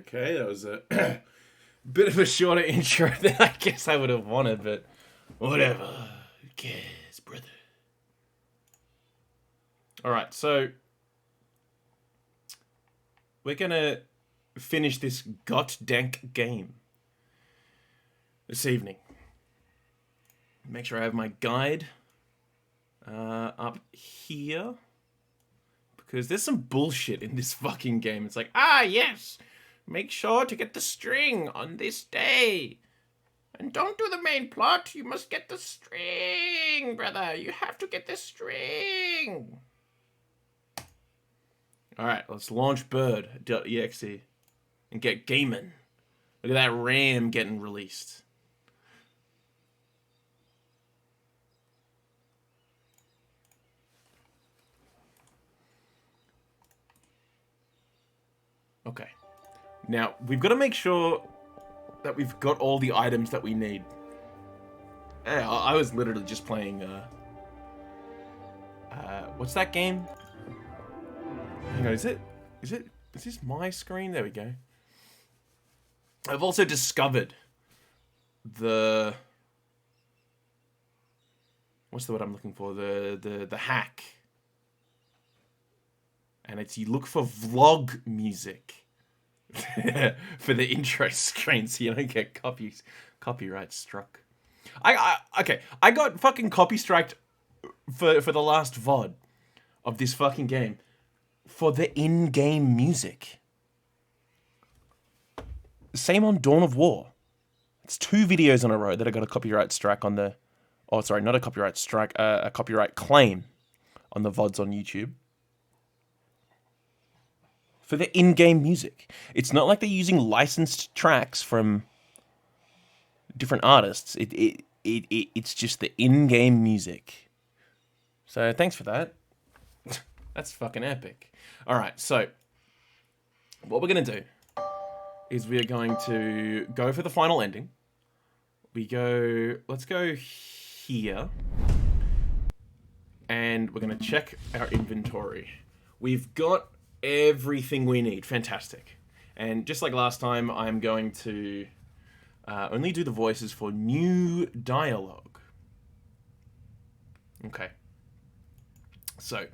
Okay, that was a bit of a shorter intro than I guess I would have wanted, but whatever. Who cares, brother? Alright, so we're gonna finish this got-dank game this evening. Make sure I have my guide up here. Because there's some bullshit in this fucking game. It's like, yes, make sure to get the string on this day. And don't do the main plot, you must get the string, brother. You have to get the string. Alright, let's launch bird.exe and get gaming. Look at that RAM getting released. Okay. Now, we've got to make sure that we've got all the items that we need. Yeah, I was literally just playing, what's that game? Hang on, is this my screen? There we go. I've also discovered the... What's the word I'm looking for? The hack. And it's you look for vlog music for the intro screen so you don't get copyright struck. Okay, I got fucking copy striked for the last VOD of this fucking game for the in-game music. Same on Dawn of War. It's 2 videos in a row that I got a copyright strike on the... Oh, sorry, not a copyright strike, a copyright claim on the VODs on YouTube. For the in-game music. It's not like they're using licensed tracks from different artists. It's just the in-game music. So thanks for that. That's fucking epic. Alright, so what we're going to do is we're going to go for the final ending. Let's go here. And we're going to check our inventory. We've got everything we need. Fantastic. And just like last time, I'm going to only do the voices for new dialogue. Okay. So,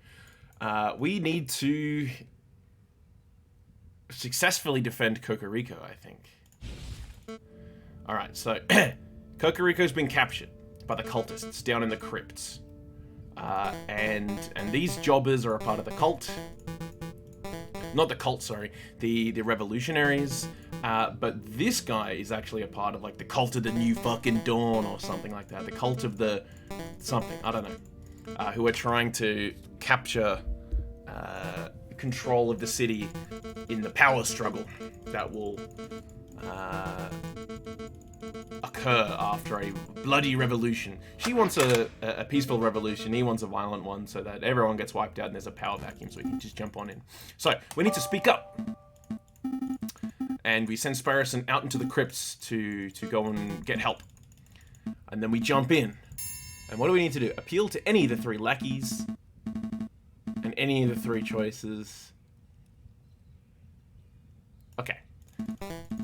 we need to successfully defend Cocorico, I think. Alright, so Cocorico's been captured by the cultists down in the crypts. And these jobbers are a part of the cult. Not the cult, sorry, the revolutionaries, but this guy is actually a part of, like, the cult of the New Fucking Dawn or something like that. The cult of the something, I don't know, who are trying to capture control of the city in the power struggle that will occur after a bloody revolution. She wants a peaceful revolution, he wants a violent one, so that everyone gets wiped out and there's a power vacuum so we can just jump on in. So, we need to speak up. And we send Sparrison out into the crypts to go and get help. And then we jump in. And what do we need to do? Appeal to any of the 3 lackeys. And any of the 3 choices. Okay.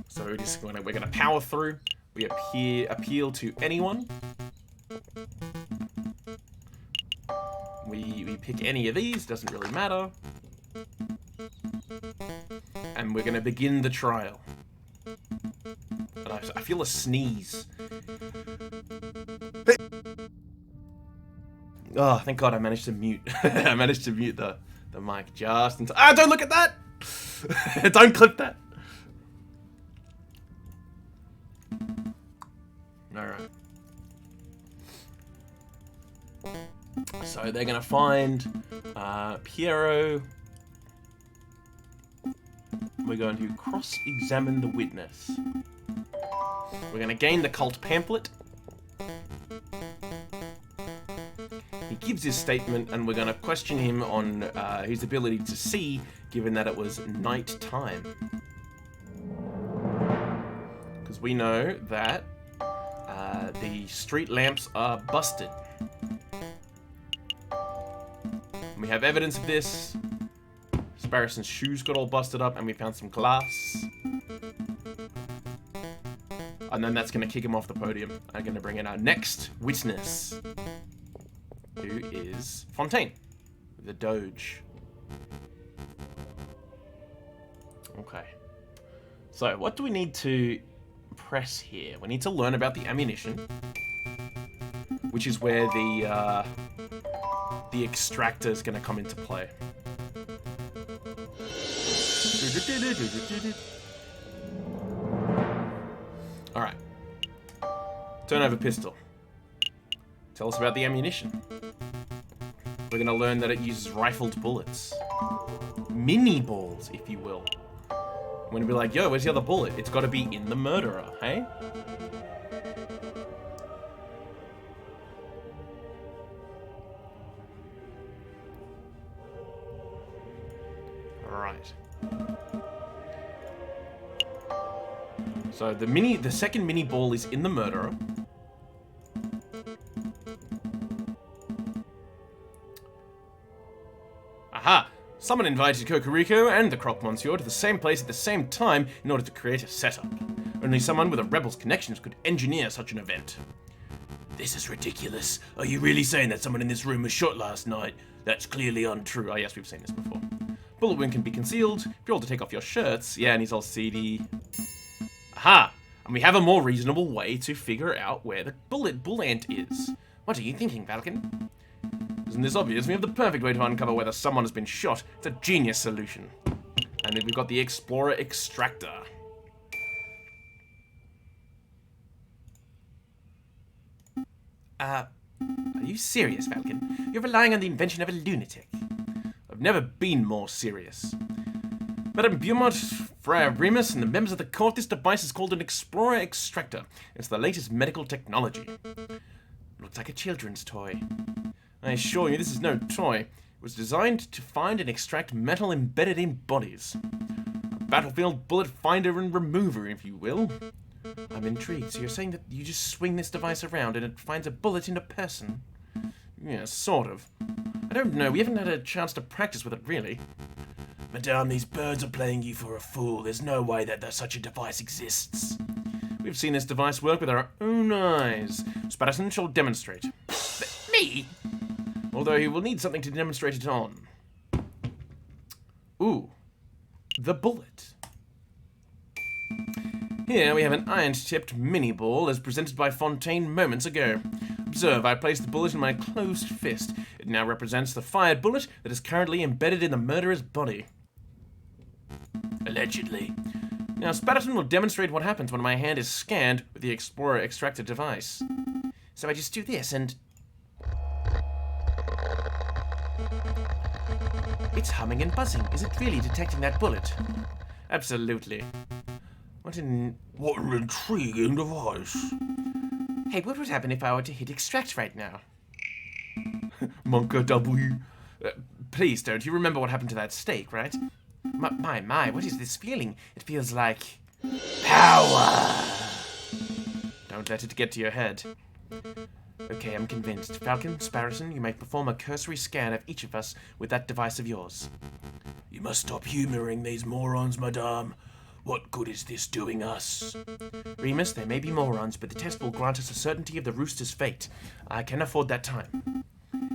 So we're gonna power through. We appeal to anyone. We pick any of these, doesn't really matter. And we're gonna begin the trial. And I feel a sneeze. Oh, thank God I managed to mute. I managed to mute the mic just in time. Ah, don't look at that! Don't clip that! Alright. So they're gonna find Piero. We're going to cross-examine the witness. We're going to gain the cult pamphlet. He gives his statement, and we're going to question him on his ability to see, given that it was night time. Because we know that the street lamps are busted. And we have evidence of this. Sparrison's shoes got all busted up, and we found some glass. And then that's going to kick him off the podium. I'm going to bring in our next witness, who is Fontaine, the Doge. Okay. So, what do we need to press here? We need to learn about the ammunition, which is where the extractor is going to come into play. Alright. Turnover pistol. Tell us about the ammunition. We're going to learn that it uses rifled bullets. Mini balls, if you will. I'm going to be like, yo, where's the other bullet? It's got to be in the murderer, hey? Alright. So the second mini ball is in the murderer. Aha! Someone invited Kokoriko and the Croque Monsieur to the same place at the same time in order to create a setup. Only someone with a rebel's connections could engineer such an event. This is ridiculous. Are you really saying that someone in this room was shot last night? That's clearly untrue. Oh yes, we've seen this before. Bullet wound can be concealed. If you're able to take off your shirts. Yeah, and he's all seedy. Aha! And we have a more reasonable way to figure out where the bull ant is. What are you thinking, Falcon? Isn't this obvious? We have the perfect way to uncover whether someone has been shot. It's a genius solution. And then we've got the Explorer Extractor. Are you serious, Falcon? You're relying on the invention of a lunatic. I've never been more serious. Madame Beaumont, Friar Remus, and the members of the court, this device is called an Explorer Extractor. It's the latest medical technology. Looks like a children's toy. I assure you, this is no toy. It was designed to find and extract metal embedded in bodies. A battlefield bullet finder and remover, if you will. I'm intrigued. So you're saying that you just swing this device around and it finds a bullet in a person? Yeah, sort of. I don't know. We haven't had a chance to practice with it, really. Madame, these birds are playing you for a fool. There's no way that such a device exists. We've seen this device work with our own eyes. Spatterson shall demonstrate. Me? Although he will need something to demonstrate it on. Ooh. The bullet. Here we have an iron-tipped mini-ball as presented by Fontaine moments ago. Observe, I placed the bullet in my closed fist. It now represents the fired bullet that is currently embedded in the murderer's body. Allegedly. Now, Spatterson will demonstrate what happens when my hand is scanned with the Explorer Extractor device. So I just do this and... It's humming and buzzing. Is it really detecting that bullet? Absolutely. What an intriguing device. Hey, what would happen if I were to hit extract right now? Monka W. Please don't. You remember what happened to that steak, right? My, what is this feeling? It feels like... power! Don't let it get to your head. Okay, I'm convinced. Falcon, Spatterson, you may perform a cursory scan of each of us with that device of yours. You must stop humouring these morons, madame. What good is this doing us? Remus, they may be morons, but the test will grant us a certainty of the rooster's fate. I can afford that time.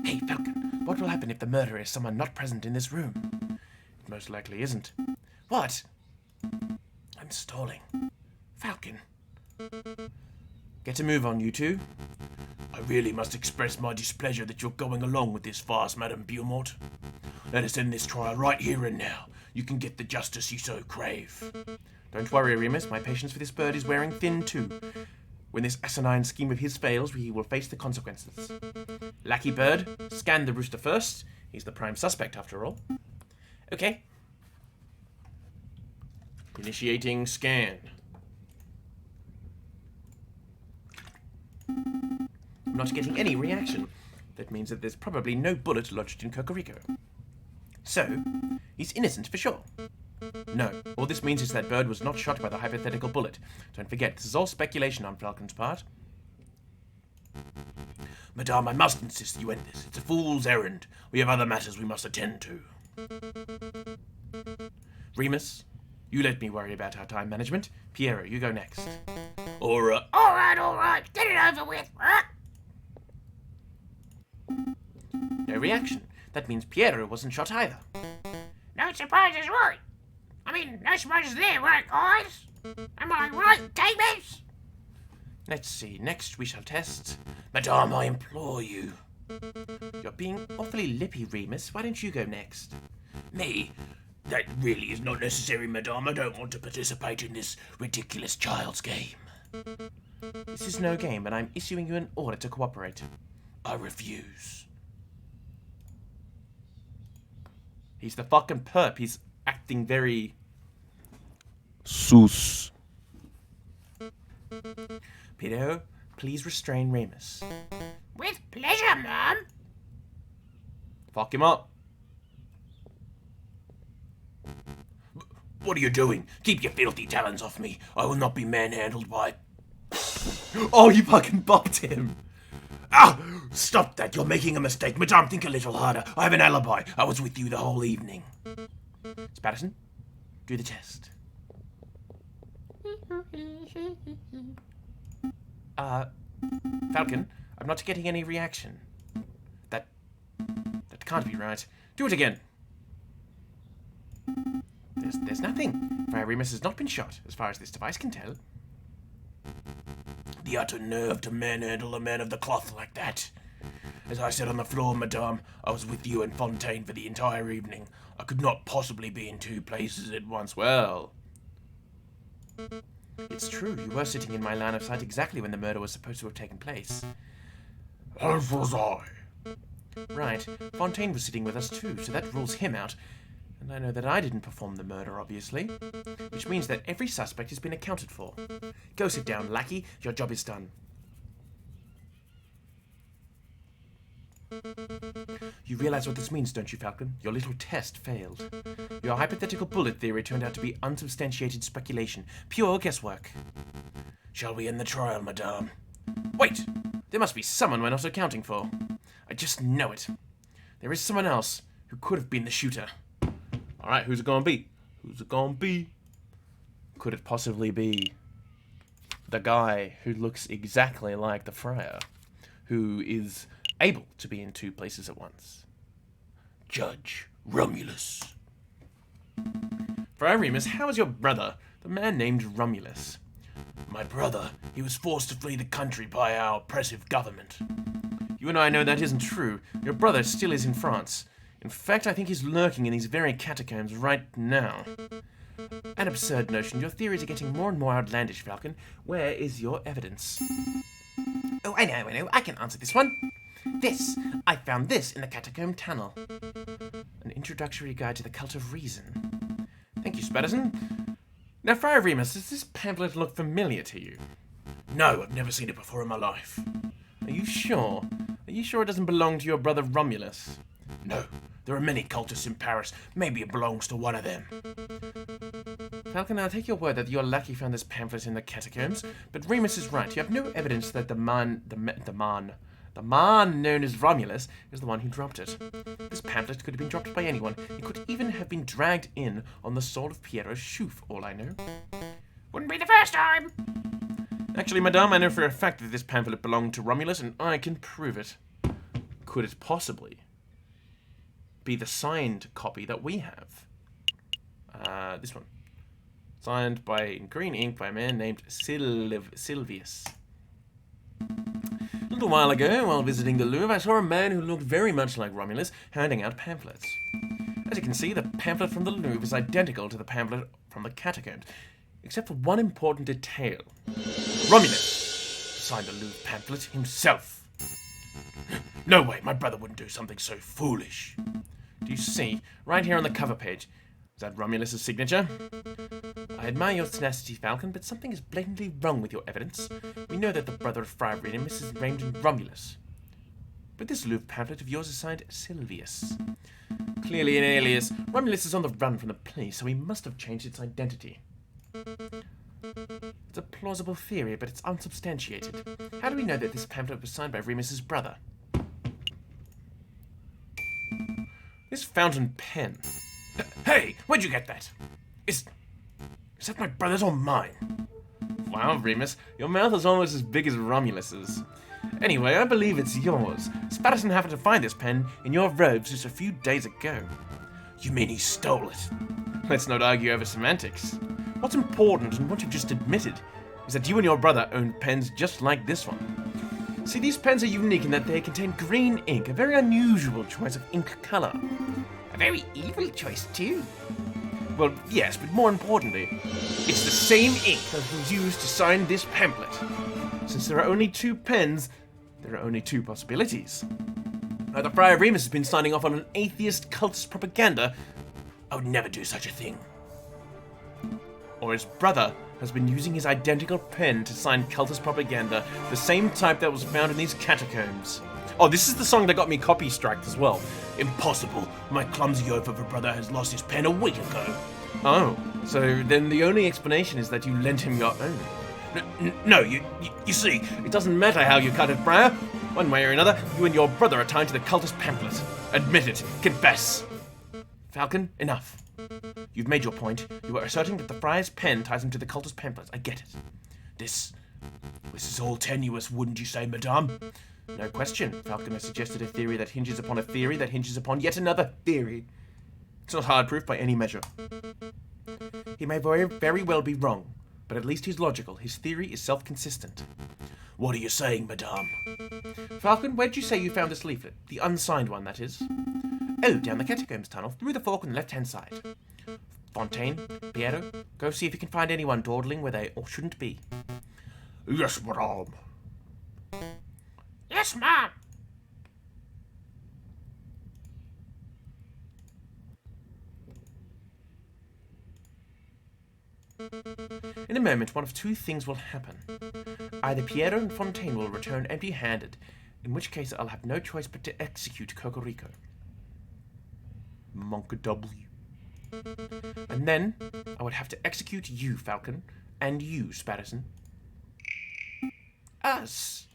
Hey, Falcon, what will happen if the murderer is someone not present in this room? It most likely isn't. What? I'm stalling. Falcon. Get a move on, you two. I really must express my displeasure that you're going along with this farce, Madame Beaumont. Let us end this trial right here and now. You can get the justice you so crave. Don't worry, Remus. My patience for this bird is wearing thin too. When this asinine scheme of his fails, he will face the consequences. Lackey Bird, scan the rooster first. He's the prime suspect, after all. Okay. Initiating scan. I'm not getting any reaction. That means that there's probably no bullet lodged in Kokoriko. So, he's innocent for sure. No, all this means is that Bird was not shot by the hypothetical bullet. Don't forget, this is all speculation on Falcon's part. Madame, I must insist that you end this. It's a fool's errand. We have other matters we must attend to. Remus, you let me worry about our time management. Piero, you go next. Alright. Alright. Get it over with. No reaction. That means Piero wasn't shot either. No surprises, right? I mean, no surprises there, right, guys? Am I right, gamers? Let's see. Next we shall test. Madame, I implore you. You're being awfully lippy, Remus. Why don't you go next? Me? That really is not necessary, Madame. I don't want to participate in this ridiculous child's game. This is no game, and I'm issuing you an order to cooperate. I refuse. He's the fucking perp. He's acting very... sus. Piero, please restrain Remus. With pleasure, Mom. Fuck him up. What are you doing? Keep your filthy talons off me. I will not be manhandled by... Oh, you fucking bopped him. Ah! Stop that. You're making a mistake. Madame, think a little harder. I have an alibi. I was with you the whole evening. Spatterson, do the test. Falcon, I'm not getting any reaction. That can't be right. Do it again. There's nothing. Friar Remus has not been shot, as far as this device can tell. The utter nerve to manhandle a man of the cloth like that. As I said on the floor, Madame, I was with you and Fontaine for the entire evening. I could not possibly be in two places at once. Well, it's true. You were sitting in my line of sight exactly when the murder was supposed to have taken place. As was I. Right. Fontaine was sitting with us too, so that rules him out. And I know that I didn't perform the murder, obviously. Which means that every suspect has been accounted for. Go sit down, lackey. Your job is done. You realize what this means, don't you, Falcon? Your little test failed. Your hypothetical bullet theory turned out to be unsubstantiated speculation. Pure guesswork. Shall we end the trial, Madame? Wait! There must be someone we're not accounting for. I just know it. There is someone else who could have been the shooter. Alright, who's it gonna be? Who's it gonna be? Could it possibly be the guy who looks exactly like the friar, who is able to be in two places at once? Judge Romulus. Friar Remus, how is your brother, the man named Romulus? My brother, he was forced to flee the country by our oppressive government. You and I know that isn't true. Your brother still is in France. In fact, I think he's lurking in these very catacombs right now. An absurd notion. Your theories are getting more and more outlandish, Falcon. Where is your evidence? Oh, I know. I can answer this one. I found this in the catacomb tunnel. An introductory guide to the cult of reason. Thank you, Spatterson. Now, Friar Remus, does this pamphlet look familiar to you? No, I've never seen it before in my life. Are you sure? Are you sure it doesn't belong to your brother Romulus? No, there are many cultists in Paris. Maybe it belongs to one of them. Falcon, I'll take your word that your lackey found this pamphlet in the catacombs, but Remus is right. You have no evidence that the man known as Romulus is the one who dropped it. This pamphlet could have been dropped by anyone. It could even have been dragged in on the sole of Piero's shoe, for all I know. Wouldn't be the first time. Actually, Madame, I know for a fact that this pamphlet belonged to Romulus, and I can prove it. Could it possibly be the signed copy that we have? This one. Signed by, in green ink, by a man named Silvius. A little while ago, while visiting the Louvre, I saw a man who looked very much like Romulus handing out pamphlets. As you can see, the pamphlet from the Louvre is identical to the pamphlet from the catacombs, except for one important detail. Romulus signed the Louvre pamphlet himself. No way, my brother wouldn't do something so foolish. Do you see, right here on the cover page, is that Romulus's signature? I admire your tenacity, Falcon, but something is blatantly wrong with your evidence. We know that the brother of Friar Remus is named Romulus. But this Louvre pamphlet of yours is signed Silvius. Clearly an alias. Romulus is on the run from the police, so he must have changed its identity. It's a plausible theory, but it's unsubstantiated. How do we know that this pamphlet was signed by Remus's brother? This fountain pen. Hey, where'd you get that? Is that my brother's or mine? Wow, Remus, your mouth is almost as big as Romulus's. Anyway, I believe it's yours. Spatterson happened to find this pen in your robes just a few days ago. You mean he stole it? Let's not argue over semantics. What's important, and what you've just admitted, is that you and your brother owned pens just like this one. See, these pens are unique in that they contain green ink, a very unusual choice of ink color. A very evil choice, too. Well, yes, but more importantly, it's the same ink that was used to sign this pamphlet. Since there are only two pens, there are only two possibilities. Either Friar Remus has been signing off on an atheist cultist propaganda, I would never do such a thing. or his brother has been using his identical pen to sign cultist propaganda, the same type that was found in these catacombs. Oh, this is the song that got me copy striked as well. Impossible. My clumsy oaf of a brother has lost his pen a week ago. Oh, so then the only explanation is that you lent him your own. No, you see, It doesn't matter how you cut it, Friar. One way or another, you and your brother are tied to the cultist pamphlet. Admit it. Confess. Falcon, enough. You've made your point. You are asserting that the Friar's pen ties him to the cultist pamphlet. I get it. this is all tenuous, wouldn't you say, madame? No question. Falcon has suggested a theory that hinges upon a theory that hinges upon yet another theory. It's not hard proof by any measure. He may very well be wrong, but at least he's logical. His theory is self-consistent. What are you saying, madame? Falcon, where'd you say you found this leaflet? The unsigned one, that is. Oh, down the catacombs tunnel, through the fork on the left-hand side. Fontaine, Piero, go see if you can find anyone dawdling where they or shouldn't be. Yes, madame. Yes, Mom. In a moment, one of two things will happen. Either Piero and Fontaine will return empty-handed, in which case I'll have no choice but to execute Cocorico. Monka W. And then, I would have to execute you, Falcon, and you, Spatterson. Us!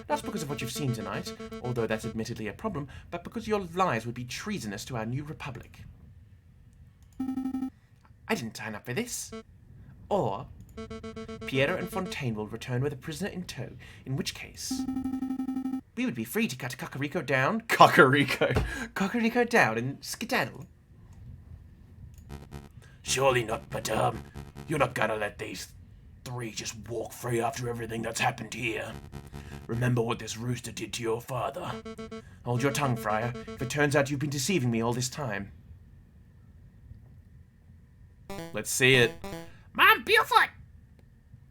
Not because of what you've seen tonight, although that's admittedly a problem, but because your lies would be treasonous to our new republic. I didn't sign up for this. Or, Piero and Fontaine will return with a prisoner in tow, in which case, we would be free to cut Cocorico down. Cocorico down and skedaddle. Surely not, madame. You're not gonna let these three just walk free after everything that's happened here. Remember what this rooster did to your father. Hold your tongue, Friar, if it turns out you've been deceiving me all this time. Let's see it. Mom, Bigfoot!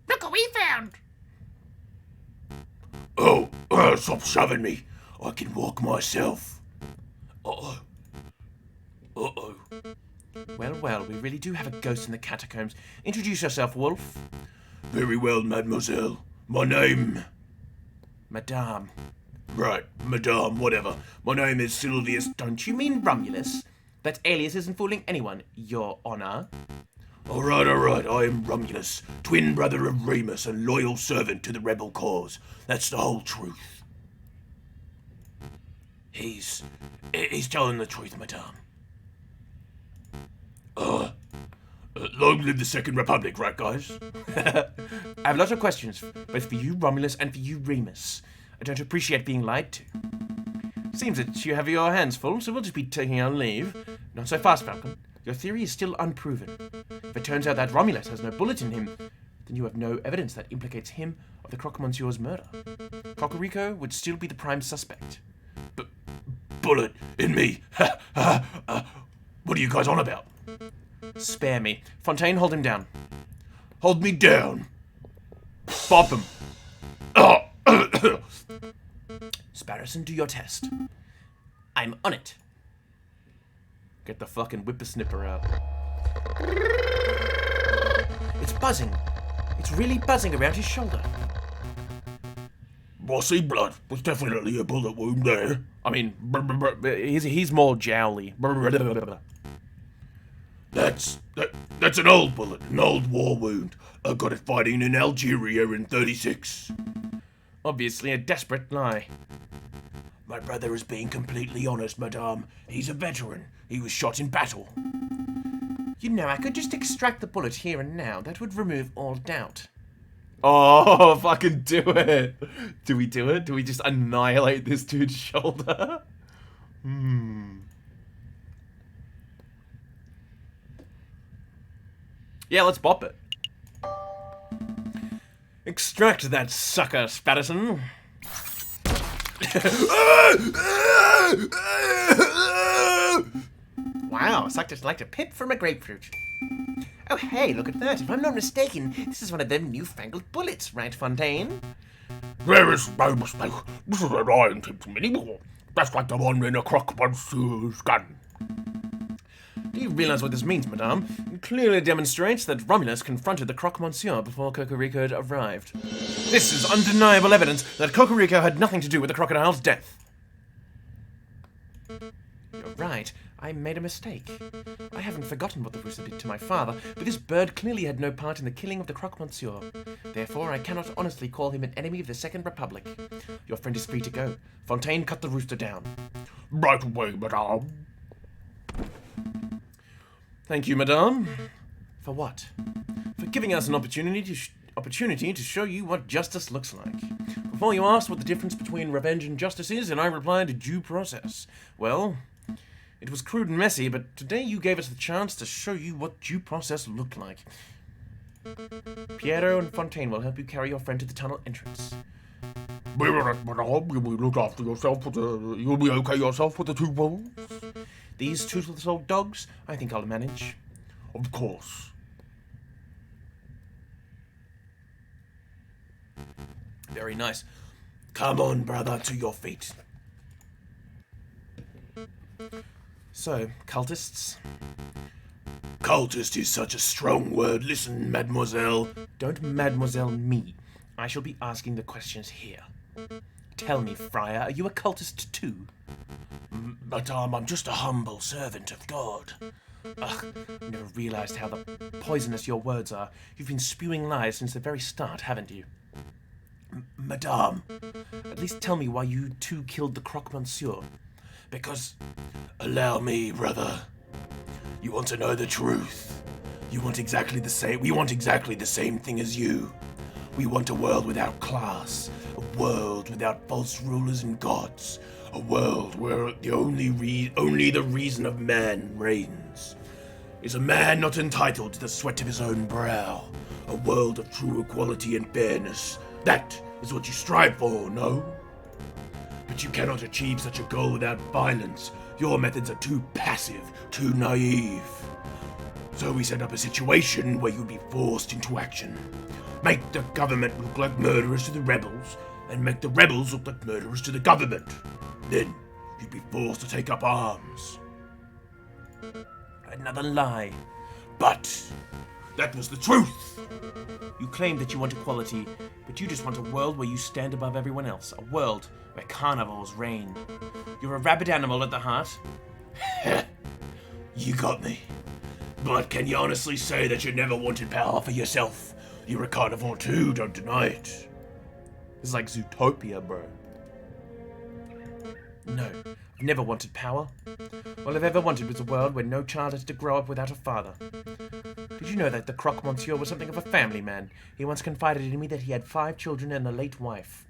Look what we found! Oh, stop shoving me. I can walk myself. Uh-oh. Uh-oh. Well, we really do have a ghost in the catacombs. Introduce yourself, Wolf. Very well, mademoiselle. My name... Madame. Right, madame, whatever. My name is Silvius... Don't you mean Romulus? That alias isn't fooling anyone, Your Honor. Alright, I am Romulus, twin brother of Remus and loyal servant to the rebel cause. That's the whole truth. He's telling the truth, madame. Long live the Second Republic, right, guys? I have lots of questions, both for you, Romulus, and for you, Remus. I don't appreciate being lied to. Seems that you have your hands full, so we'll just be taking our leave. Not so fast, Falcon. Your theory is still unproven. If it turns out that Romulus has no bullet in him, then you have no evidence that implicates him of the Croque-Monsieur's murder. Cocorico would still be the prime suspect. Bullet in me? What are you guys on about? Spare me. Fontaine, hold him down. Hold me down. Bop him. Oh. Spatterson, do your test. I'm on it. Get the fucking whippersnipper out. It's buzzing. It's really buzzing around his shoulder. I see blood. There's definitely a bullet wound there. I mean, he's more jowly. That's an old bullet, an old war wound. I got it fighting in Algeria in 36. Obviously a desperate lie. My brother is being completely honest, madame. He's a veteran. He was shot in battle. You know, I could just extract the bullet here and now. That would remove all doubt. Oh, fucking do it. Do we do it? Do we just annihilate this dude's shoulder? Yeah, let's bop it. Extract that sucker, Spatterson. Wow, sucked it like a pip from a grapefruit. Oh, hey, look at that. If I'm not mistaken, this is one of them newfangled bullets, right, Fontaine? There is no mistake. This is an iron tip from anymore. That's like the one in a Croque-Monsieur's gun. Do you realize what this means, madame? It clearly demonstrates that Romulus confronted the Croque-Monsieur before Cocorico had arrived. This is undeniable evidence that Cocorico had nothing to do with the crocodile's death. You're right. I made a mistake. I haven't forgotten what the rooster did to my father, but this bird clearly had no part in the killing of the Croque-Monsieur. Therefore, I cannot honestly call him an enemy of the Second Republic. Your friend is free to go. Fontaine, cut the rooster down. Right away, madame. Thank you, madame. For what? For giving us an opportunity to show you what justice looks like. Before you asked what the difference between revenge and justice is, and I replied due process. Well, it was crude and messy, but today you gave us the chance to show you what due process looked like. Piero and Fontaine will help you carry your friend to the tunnel entrance. Be right, madame. You will look after yourself with the... You'll be okay yourself with the 2 balls? These toothless old dogs, I think I'll manage. Of course. Very nice. Come on, brother, to your feet. So, cultists? Cultist is such a strong word. Listen, mademoiselle. Don't mademoiselle me. I shall be asking the questions here. Tell me, Friar, are you a cultist too? Madame, I'm just a humble servant of God. Ugh, you never realized how poisonous your words are. You've been spewing lies since the very start, haven't you? Madame, At least tell me why you two killed the Croque-Monsieur. because... Allow me, brother. You want to know the truth. You want exactly the same... We want exactly the same thing as you. We want a world without class. A world without false rulers and gods. A world where the only the reason of man reigns. Is a man not entitled to the sweat of his own brow. A world of true equality and fairness. That is what you strive for, no? But you cannot achieve such a goal without violence. Your methods are too passive, too naive. So we set up a situation where you'd be forced into action. Make the government look like murderers to the rebels, and make the rebels look like murderers to the government. Then you'd be forced to take up arms. Another lie. But that was the truth. You claim that you want equality, but you just want a world where you stand above everyone else. A world where carnivores reign. You're a rabid animal at the heart. You got me. But can you honestly say that you never wanted power for yourself? You're a carnivore too, don't deny it. This is like Zootopia, bro. No, I've never wanted power. All I've ever wanted was a world where no child has to grow up without a father. Did you know that the Croque-Monsieur was something of a family man? He once confided in me that he had 5 children and a late wife.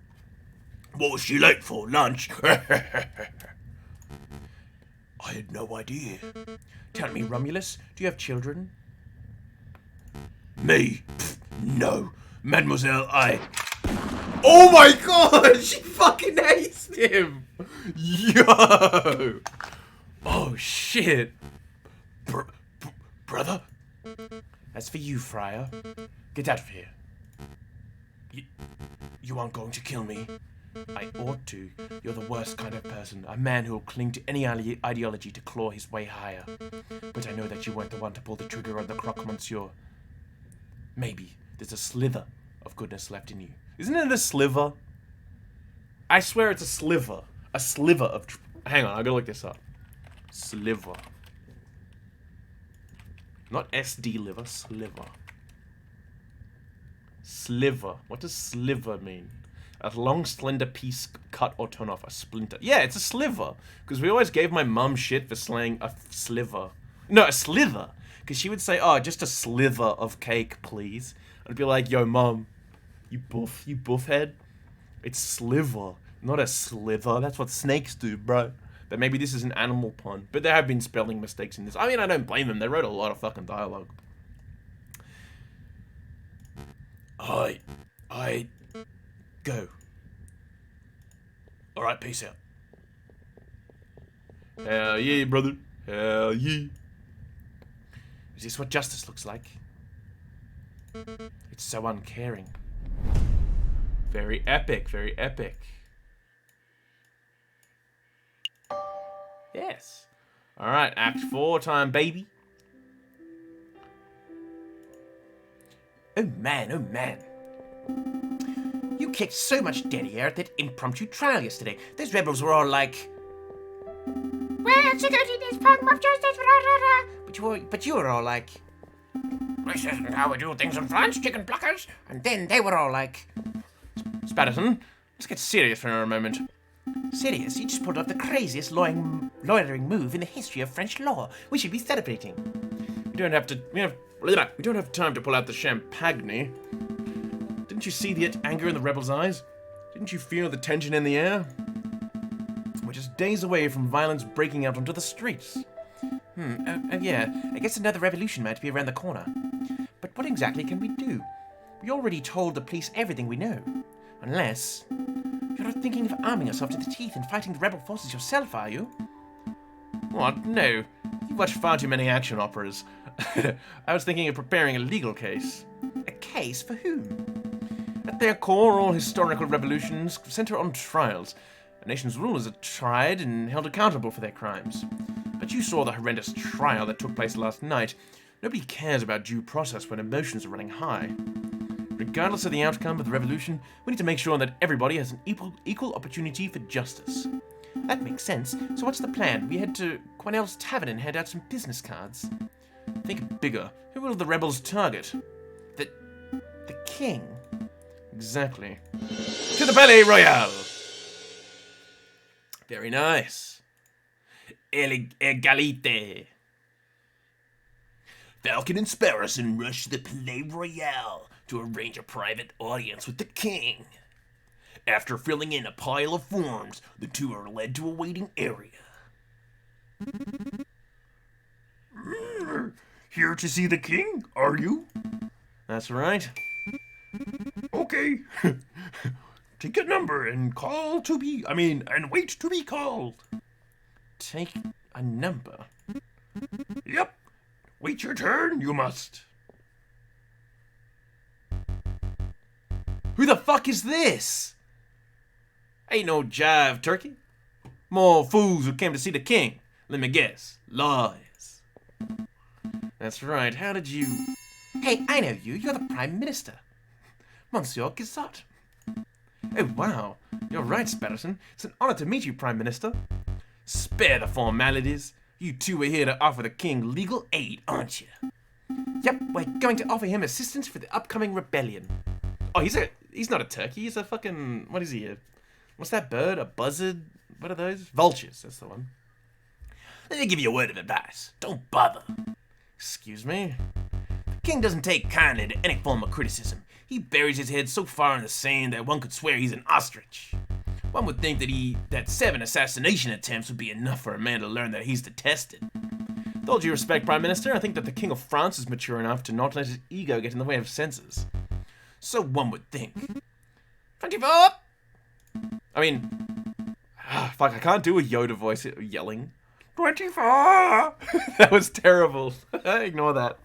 What was she late for? Lunch? I had no idea. Tell me, Romulus, do you have children? Me? Pfft, no. Mademoiselle, I... Oh my god! She fucking hates him! Yo! Oh shit! Brother? As for you, Friar, get out of here. You aren't going to kill me? I ought to. You're the worst kind of person. A man who'll cling to any ideology to claw his way higher. But I know that you weren't the one to pull the trigger on the Croque-Monsieur. Maybe there's a slither of goodness left in you. Isn't it a sliver? I swear it's a sliver. A sliver of... Hang on, I gotta look this up. Sliver. Not SD liver, sliver. Sliver. What does sliver mean? A long, slender piece cut or torn off. A splinter. Yeah, it's a sliver. Because we always gave my mum shit for slaying a sliver. No, a slither. Because she would say, oh, just a slither of cake, please. I'd be like, yo, mum, You buff head. It's sliver, not a slither. That's what snakes do, bro. But maybe this is an animal pun. But there have been spelling mistakes in this. I mean, I don't blame them. They wrote a lot of fucking dialogue. I Go. Alright, peace out. Hell yeah, brother. Hell yeah. Is this what justice looks like? It's so uncaring. Very epic, very epic. Yes. Alright, Act 4 time, baby. Oh man. You kicked so much dead air at that impromptu trial yesterday. Those rebels were all like... Well, security is part of justice. But you were all like... This isn't how we do things in France, chicken pluckers. And then they were all like... Spatterson, let's get serious for a moment. Serious? You just pulled off the craziest loitering move in the history of French law. We should be celebrating. We don't have time to pull out the champagne. Didn't you see the anger in the rebels' eyes? Didn't you feel the tension in the air? We're just days away from violence breaking out onto the streets. Yeah, I guess another revolution might be around the corner. But what exactly can we do? We already told the police everything we know. Unless... You're not thinking of arming yourself to the teeth and fighting the rebel forces yourself, are you? What? No. You watch far too many action operas. I was thinking of preparing a legal case. A case for whom? At their core, all historical revolutions center on trials. A nation's rulers are tried and held accountable for their crimes. But you saw the horrendous trial that took place last night. Nobody cares about due process when emotions are running high. Regardless of the outcome of the revolution, we need to make sure that everybody has an equal opportunity for justice. That makes sense. So what's the plan? We head to Cornell's Tavern and hand out some business cards. Think bigger. Who will the rebels target? The king? Exactly. To the Palais Royal! Very nice. Egalite. Falcon and Sparrowson rush to the Palais Royal to arrange a private audience with the king. After filling in a pile of forms, the two are led to a waiting area. Here to see the king, are you? That's right. Okay. Take a number and and wait to be called. Take a number. Yep. Wait your turn, you must. Who the fuck is this? Ain't no jive, turkey. More fools who came to see the king. Let me guess. Lies. That's right. How did you... Hey, I know you. You're the Prime Minister. Monsieur Guizot. Oh, wow. You're right, Spatterson. It's an honor to meet you, Prime Minister. Spare the formalities. You two are here to offer the king legal aid, aren't you? Yep, we're going to offer him assistance for the upcoming rebellion. Oh, he's not a turkey. He's a fucking... What is he? What's that bird? A buzzard? What are those? Vultures. That's the one. Let me give you a word of advice. Don't bother. Excuse me? The king doesn't take kindly to any form of criticism. He buries his head so far in the sand that one could swear he's an ostrich. One would think that 7 assassination attempts would be enough for a man to learn that he's detested. With all due respect, Prime Minister, I think that the King of France is mature enough to not let his ego get in the way of senses. So one would think. 24! I mean... fuck, I can't do a Yoda voice yelling. 24! That was terrible. Ignore that.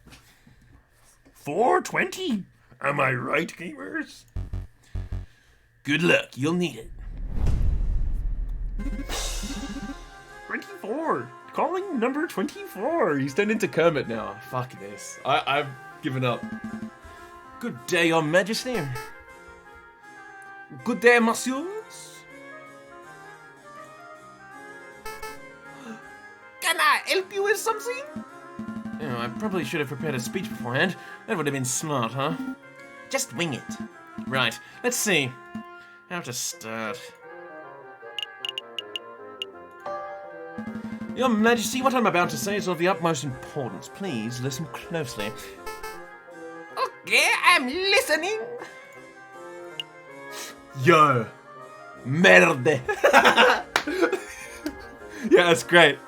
420? Am I right, gamers? Good luck, you'll need it. 24! Calling number 24! He's turned into Kermit now. Fuck this. I've given up. Good day, Your Majesty. Good day, messieurs. Can I help you with something? Oh, I probably should have prepared a speech beforehand. That would have been smart, huh? Just wing it. Right, let's see. How to start. Your Majesty, what I'm about to say is of the utmost importance. Please listen closely. Okay, I'm listening. Yo. Merde. Yeah, that's great.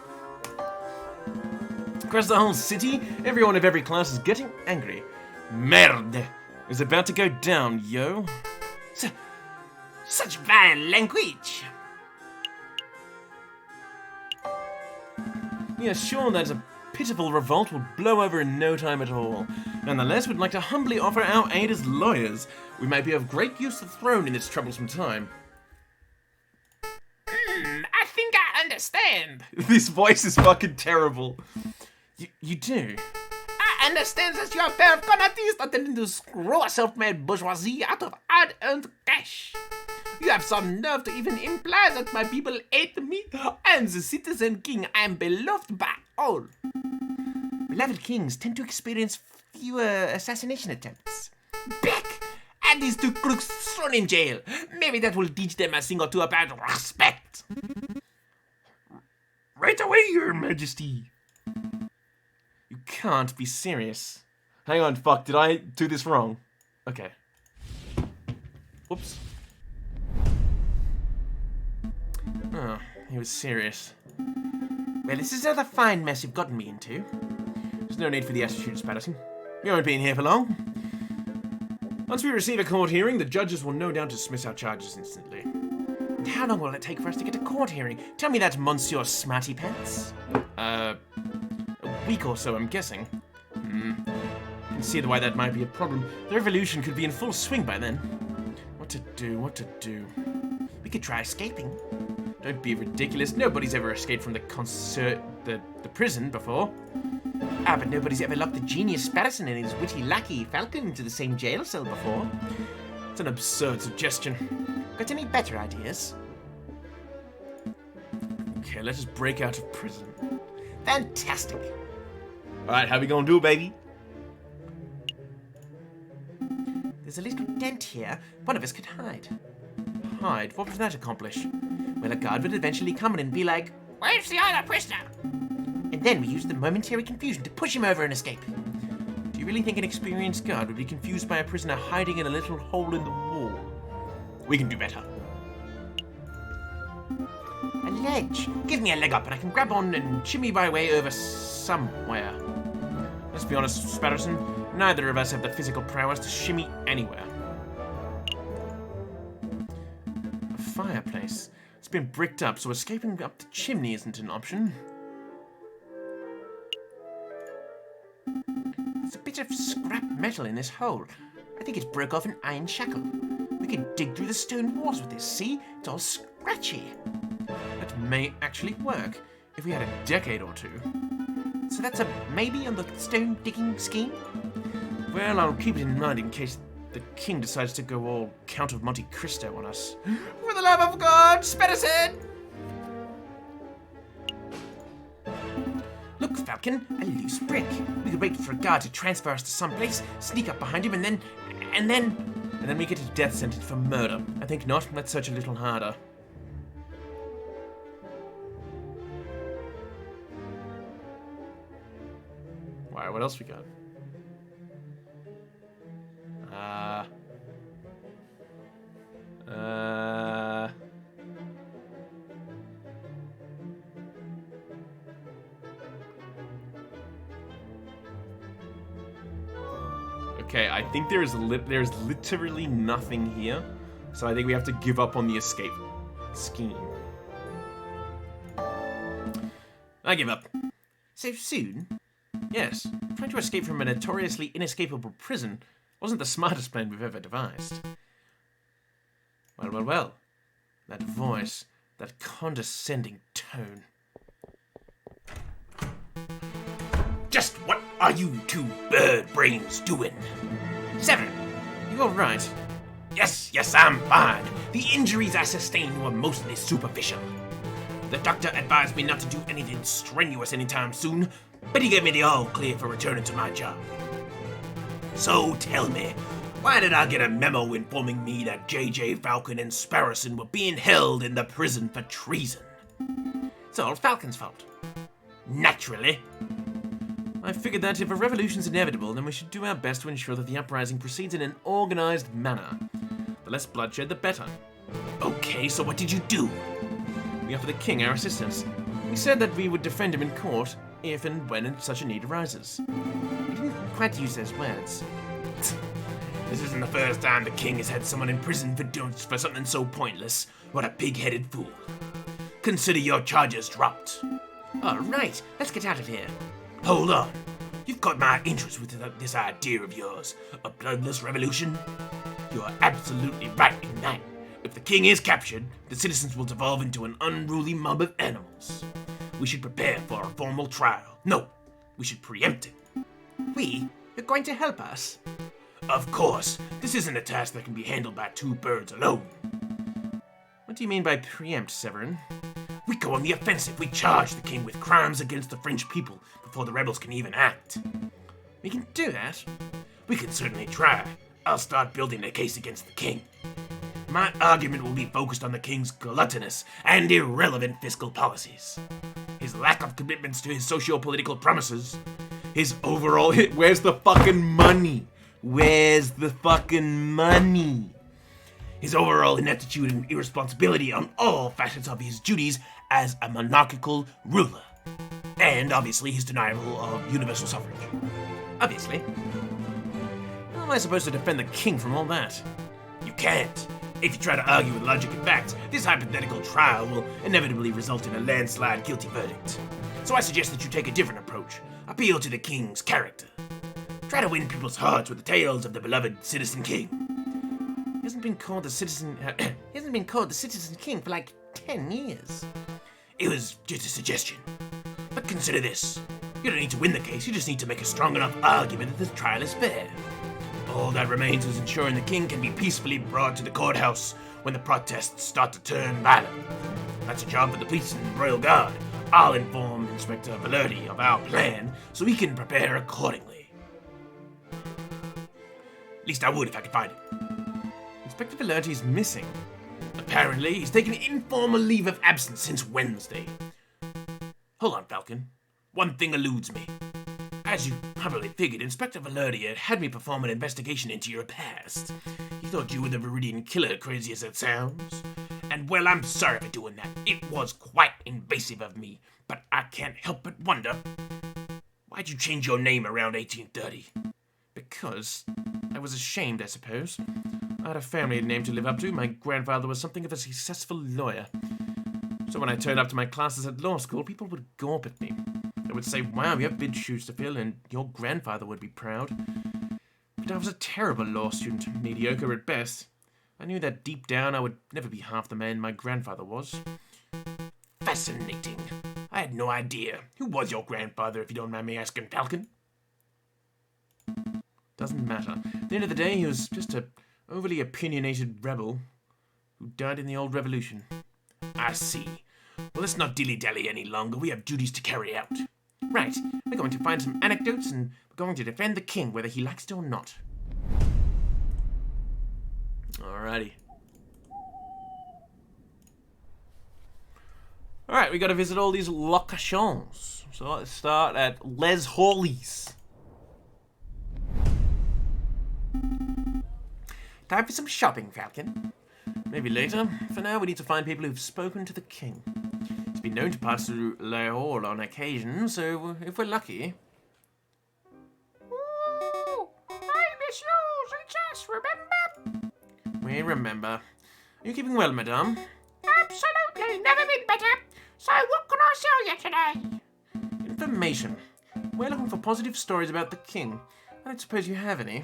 Across the whole city, everyone of every class is getting angry. Merde is about to go down, yo. Such vile language. Yeah, sure, that a pitiful revolt will blow over in no time at all. Nonetheless, we'd like to humbly offer our aid as lawyers. We may be of great use to the throne in this troublesome time. I think I understand. This voice is fucking terrible. You do? I understand that you are pair of conatists attempting to screw a self-made bourgeoisie out of hard-earned cash. You have some nerve to even imply that my people hate me. I am the citizen king. I am beloved by all. Beloved kings tend to experience fewer assassination attempts. Beck! And these two crooks thrown in jail. Maybe that will teach them a thing or two about respect. Right away, your majesty. You can't be serious. Hang on, fuck, did I do this wrong? Okay. Whoops. Oh, he was serious. Well, this is another fine mess you've gotten me into. There's no need for the attitudes, Patterson. You won't be in here for long. Once we receive a court hearing, the judges will no doubt dismiss our charges instantly. And how long will it take for us to get a court hearing? Tell me that, Monsieur Smarty Pants. A week or so, I'm guessing. Can see why that might be a problem. The revolution could be in full swing by then. What to do? We could try escaping. Don't be ridiculous. Nobody's ever escaped from the prison before. Ah, but nobody's ever locked the genius Patterson and his witty lackey Falcon into the same jail cell before. It's an absurd suggestion. Got any better ideas? Okay, let us break out of prison. Fantastic. Alright, how we gonna do, baby? There's a little dent here. One of us could hide. Hide? What would that accomplish? Well, a guard would eventually come in and be like, Where's the other prisoner? and then we use the momentary confusion to push him over and escape. Do you really think an experienced guard would be confused by a prisoner hiding in a little hole in the wall? We can do better. A ledge. Give me a leg up and I can grab on and shimmy my way over somewhere. Let's be honest, Patterson. Neither of us have the physical prowess to shimmy anywhere. A fireplace. It's been bricked up, so escaping up the chimney isn't an option. There's a bit of scrap metal in this hole. I think it's broke off an iron shackle. We can dig through the stone walls with this, see? It's all scratchy. That may actually work, if we had a decade or two. So that's a maybe on the stone digging scheme? Well, I'll keep it in mind in case the king decides to go all Count of Monte Cristo on us. For the love of God, Patterson! Look, Falcon, a loose brick. We could wait for a guard to transfer us to someplace, sneak up behind him, and then... And then we get a death sentence for murder. I think not. Let's search a little harder. Why, what else we got? Okay, I think there's literally nothing here, so I think we have to give up on the escape scheme. I give up. So soon? Yes, trying to escape from a notoriously inescapable prison wasn't the smartest plan we've ever devised. Well. That voice, that condescending tone. Just what are you two bird brains doing? Severin, you all right? Yes, I'm fine. The injuries I sustained were mostly superficial. The doctor advised me not to do anything strenuous anytime soon, but he gave me the all clear for returning to my job. So tell me, why did I get a memo informing me that J.J. Falcon and Sparrowson were being held in the prison for treason? It's all Falcon's fault. Naturally. I figured that if a revolution's inevitable, then we should do our best to ensure that the uprising proceeds in an organized manner. The less bloodshed, the better. Okay, so what did you do? We offered the king our assistance. We said that we would defend him in court if and when such a need arises. We didn't quite use those words. This isn't the first time the king has had someone in prison for something so pointless. What a pig-headed fool. Consider your charges dropped. All right, let's get out of here. Hold on. You've got my interest with this idea of yours. A bloodless revolution? You are absolutely right in that. If the king is captured, the citizens will devolve into an unruly mob of animals. We should prepare for a formal trial. No, we should preempt it. You're going to help us? Of course, this isn't a task that can be handled by two birds alone. What do you mean by preempt, Severin? We go on the offensive. We charge the king with crimes against the French people before the rebels can even act. We can do that. We can certainly try. I'll start building a case against the king. My argument will be focused on the king's gluttonous and irrelevant fiscal policies, his lack of commitments to his socio-political promises, his overall Where's the fucking money? Where's the fucking money? his overall ineptitude and irresponsibility on all facets of his duties as a monarchical ruler, and obviously his denial of universal suffrage. Obviously. How am I supposed to defend the king from all that? You can't. If you try to argue with logic and facts, this hypothetical trial will inevitably result in a landslide guilty verdict. So I suggest that you take a different approach. Appeal to the king's character. Try to win people's hearts with the tales of the beloved Citizen King. He hasn't been called the citizen king for like 10 years. It was just a suggestion. But consider this. You don't need to win the case, you just need to make a strong enough argument that the trial is fair. All that remains is ensuring the king can be peacefully brought to the courthouse when the protests start to turn violent. That's a job for the police and royal guard. I'll inform Inspector Valerdi of our plan so he can prepare accordingly. At least I would if I could find him. Inspector Valerdi's missing. Apparently, he's taken an informal leave of absence since Wednesday. Hold on, Falcon. One thing eludes me. As you probably figured, Inspector Valerdi had me perform an investigation into your past. He thought you were the Viridian killer, crazy as it sounds. And well, I'm sorry for doing that. It was quite invasive of me, but I can't help but wonder, why'd you change your name around 1830? Because I was ashamed, I suppose. I had a family name to live up to. My grandfather was something of a successful lawyer. So when I turned up to my classes at law school, people would gawp at me. They would say, wow, you have big shoes to fill, and your grandfather would be proud. But I was a terrible law student, mediocre at best. I knew that deep down I would never be half the man my grandfather was. Fascinating. I had no idea. Who was your grandfather, if you don't mind me asking, Falcon? Doesn't matter. At the end of the day, he was just a overly opinionated rebel who died in the old revolution. I see. Well, let's not dilly-dally any longer. We have duties to carry out. Right, we're going to find some anecdotes and we're going to defend the king whether he likes it or not. Alrighty. Alright, we gotta visit all these locations. So let's start at Les Hawleys. Time for some shopping, Falcon. Maybe later. For now, we need to find people who've spoken to the king. He's been known to pass through Le Hall on occasion, so if we're lucky... Ooh, hi, messieurs, it's us, remember? We remember. Are you keeping well, madame? Absolutely, never been better. So what can I sell you today? Information. We're looking for positive stories about the king. I don't suppose you have any.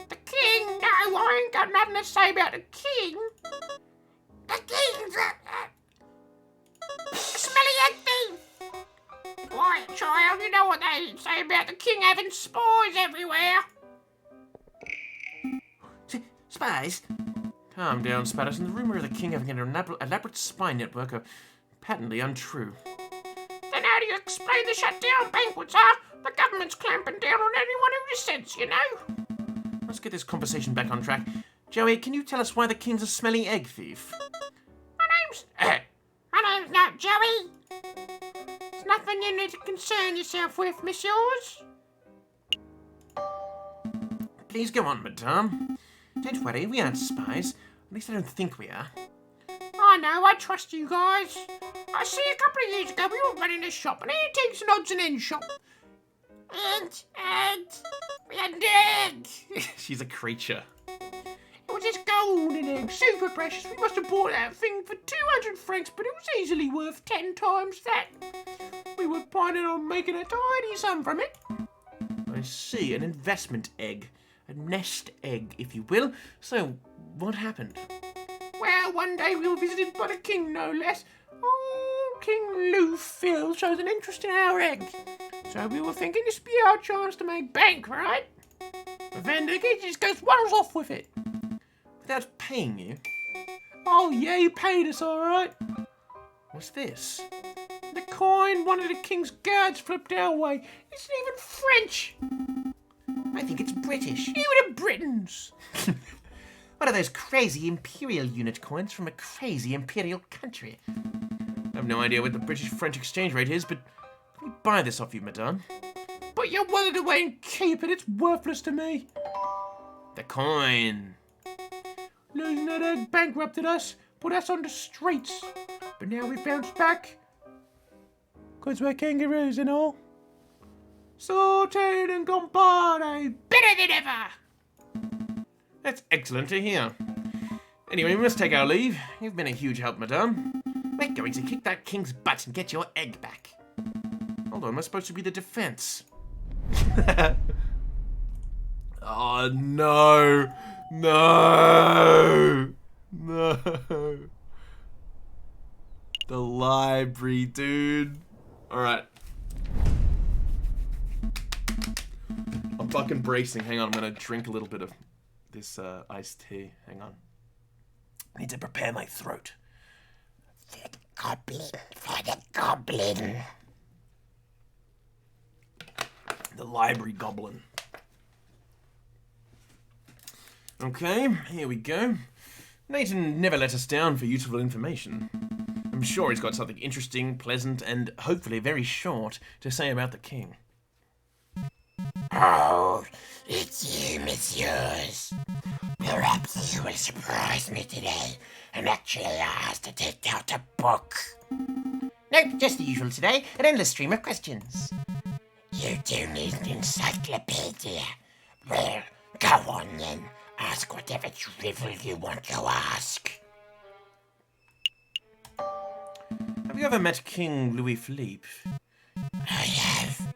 The king? No, I ain't got nothing to say about the king. The king's a smelly egg thief. Quiet, child, you know what they say about the king having spies everywhere. Spies? Calm down, Spatterson. The rumor of the king having an elaborate spy network are patently untrue. Then how do you explain the shutdown banquets, huh? The government's clamping down on anyone who dissents, you know? Let's get this conversation back on track. Joey, can you tell us why the king's a smelly egg thief? My name's not Joey. There's nothing you need to concern yourself with, messieurs. Please go on, madame. Don't worry, we aren't spies. At least I don't think we are. I know, I trust you guys. I see a couple of years ago we were running a shop, an antiques and odds and ends shop. And we had an egg. She's a creature. It was this golden egg, super precious. We must have bought that thing for 200 francs, but it was easily worth 10 times that. We were planning on making a tidy sum from it. I see, an investment egg. A nest egg, if you will. So, what happened? Well, one day we were visited by the king, no less. Oh, King Lou Phil shows an interest in our egg. So we were thinking this would be our chance to make bank, right? The vendor just goes waddles off with it. Without paying you? Oh yeah, he paid us all right. What's this? The coin one of the king's guards flipped our way. It's not even French. I think it's British. You the Britons. One of those crazy imperial unit coins from a crazy imperial country. I have no idea what the British-French exchange rate is, but let me buy this off you, madame. But you wanted to away and keep it. It's worthless to me. The coin. Losing that egg bankrupted us, put us on the streets. But now we bounced back. 'Cause we're kangaroos and all. Sorted and compare, better than ever. That's excellent to hear. Anyway, we must take our leave. You've been a huge help, madame. We're going to kick that king's butt and get your egg back. Hold on, am I supposed to be the defense? Oh, no. No. No. The library, dude. Alright. I'm fucking bracing. Hang on, I'm gonna drink a little bit of this iced tea. Hang on. I need to prepare my throat. For the goblin. The library goblin. Okay, here we go. Nathan never let us down for useful information. I'm sure he's got something interesting, pleasant, and hopefully very short to say about the king. Oh, it's you, messieurs. Perhaps you will surprise me today and actually ask to take out a book. Nope, just the usual today. An endless stream of questions. You do need an encyclopedia. Well, go on then. Ask whatever drivel you want to ask. Have you ever met King Louis Philippe? I have.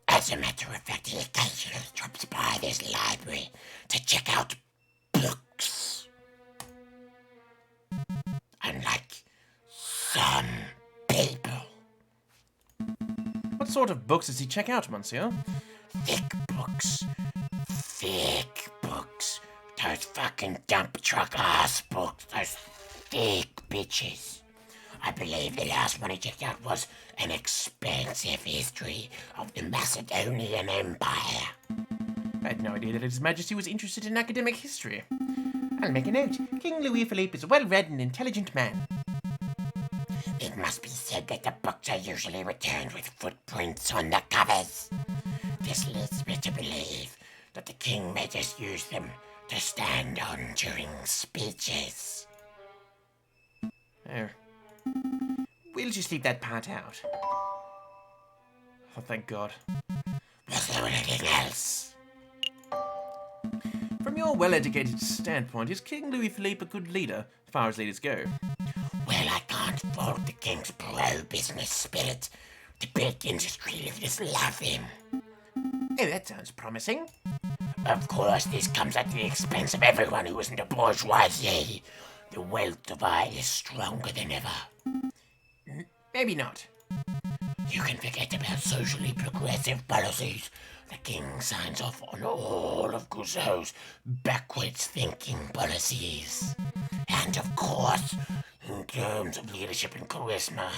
As a matter of fact, he occasionally drops by this library to check out books. Unlike some people. What sort of books does he check out, monsieur? Thick books. Thick books. Those fucking dump truck ass books. Those thick bitches. I believe the last one he checked out was an expansive history of the Macedonian Empire. I had no idea that His Majesty was interested in academic history. I'll make a note. King Louis Philippe is a well-read and intelligent man. It must be said that the books are usually returned with footprints on the covers. This leads me to believe that the king may just use them to stand on during speeches. Oh. We'll just leave that part out. Oh, thank God. Was there anything else? From your well-educated standpoint, is King Louis Philippe a good leader, as far as leaders go? Well, I can't fault the king's pro-business spirit. The big industry leaders love him. Oh, that sounds promising. Of course, this comes at the expense of everyone who isn't a bourgeoisie. The wealth divide is stronger than ever. Maybe not. You can forget about socially progressive policies. The king signs off on all of Guzzo's backwards-thinking policies. And of course, in terms of leadership and charisma,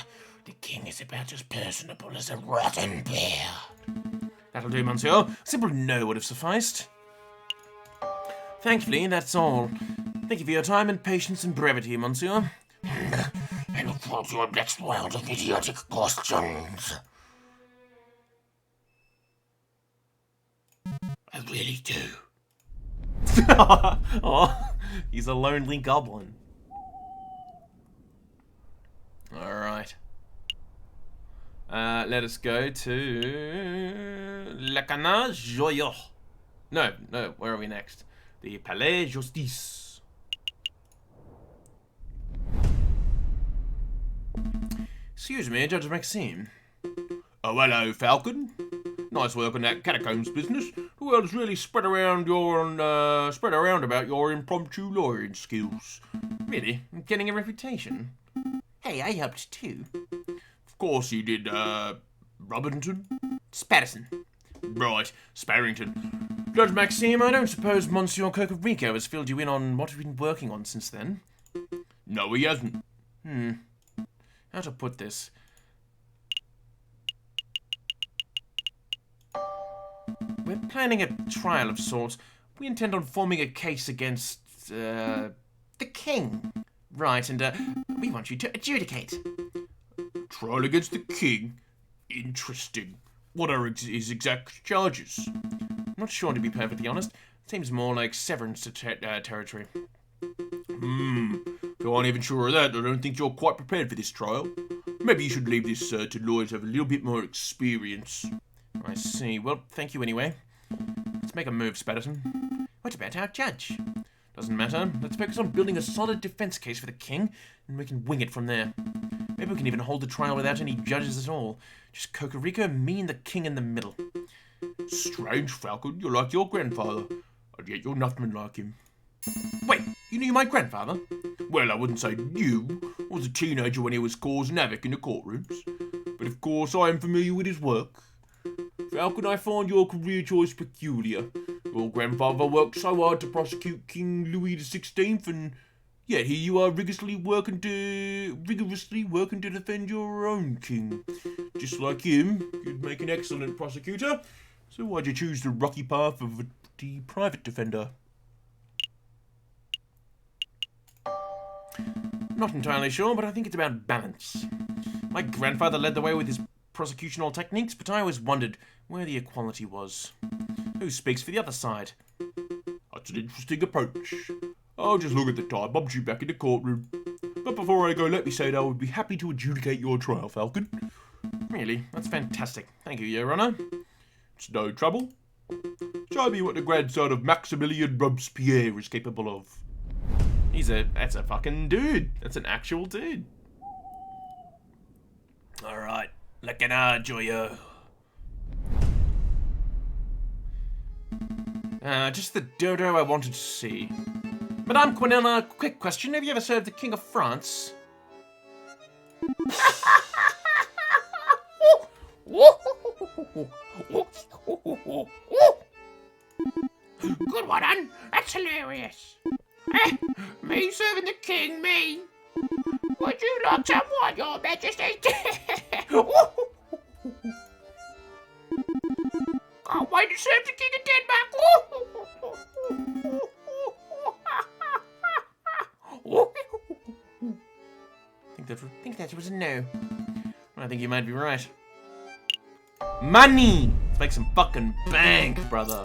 the king is about as personable as a rotten bear. That'll do, monsieur. A simple no would have sufficed. Thankfully, that's all. Thank you for your time and patience and brevity, monsieur. I look forward to your next round of idiotic questions. I really do. Oh, he's a lonely goblin. Alright. Let us go to Le Canard Joyeux. No, where are we next? The Palais Justice. Excuse me, Judge Maxime. Oh, hello, Falcon. Nice work on that catacombs business. The word has really spread around about your impromptu lawyering skills. Really? I'm getting a reputation. Hey, I helped too. Of course you did, Robinson? Spatterson. Right, Sparrington. Judge Maxime, I don't suppose Monsieur Cocorico has filled you in on what we've been working on since then? No, he hasn't. How to put this? We're planning a trial of sorts. We intend on forming a case against, The king. right, and, we want you to adjudicate. Trial against the king? Interesting. What are his exact charges? I'm not sure, to be perfectly honest. Seems more like severance territory. Though I aren't even sure of that, I don't think you're quite prepared for this trial. Maybe you should leave this to lawyers who have a little bit more experience. I see. Well, thank you anyway. Let's make a move, Spatterson. What about our judge? Doesn't matter. Let's focus on building a solid defense case for the king, and we can wing it from there. Maybe we can even hold the trial without any judges at all. Just Cocorico, me, and the king in the middle. Strange, Falcon. You're like your grandfather, and yet you're nothing like him. Wait, you knew my grandfather? Well, I wouldn't say new. I was a teenager when he was causing havoc in the courtrooms. But of course, I am familiar with his work. Falcon, I find your career choice peculiar. Your grandfather worked so hard to prosecute King Louis XVI, and yet here you are rigorously working to defend your own king. Just like him, you'd make an excellent prosecutor. So why'd you choose the rocky path of the private defender? Not entirely sure, but I think it's about balance. My grandfather led the way with his prosecutional techniques, but I always wondered where the equality was. Who speaks for the other side? That's an interesting approach. I'll just look at the time. I'm due back in the courtroom. But before I go, let me say that I would be happy to adjudicate your trial, Falcon. Really? That's fantastic. Thank you, Your Honor. It's no trouble. Show me what the grandson of Maximilian Robespierre is capable of. That's a fucking dude. That's an actual dude. Alright, Le Canard Joyeux. Just the dodo I wanted to see. Madame Quinella, quick question. Have you ever served the King of France? Good one, Anne. That's hilarious. Me serving the king, me. Would you like some wine, your majesty? Can't wait to serve the king of Denmark. I think that was a no. I think you might be right. Money! Let's make some fucking bank, brother.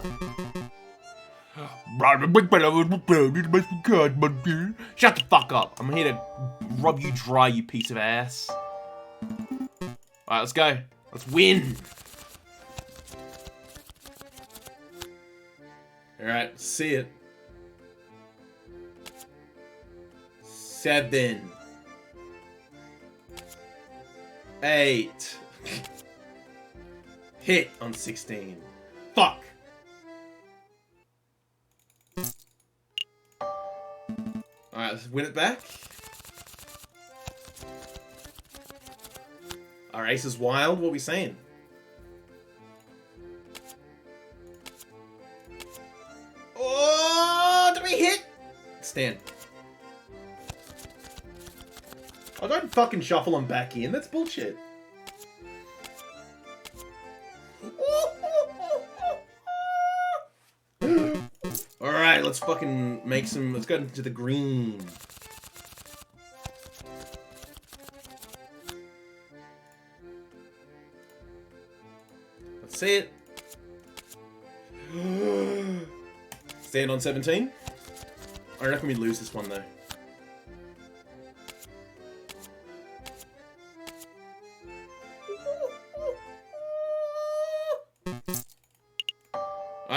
Shut the fuck up. I'm here to rub you dry, you piece of ass. Alright, let's go. Let's win. Alright, see it. 7, 8. Hit on 16. Fuck. Alright, let's win it back. Our ace is wild. What are we saying? Oh, did we hit? Stand. Oh, don't fucking shuffle them back in. That's bullshit. Alright, let's fucking make some... Let's go into the green. Let's see it. Stand on 17. I reckon we lose this one, though.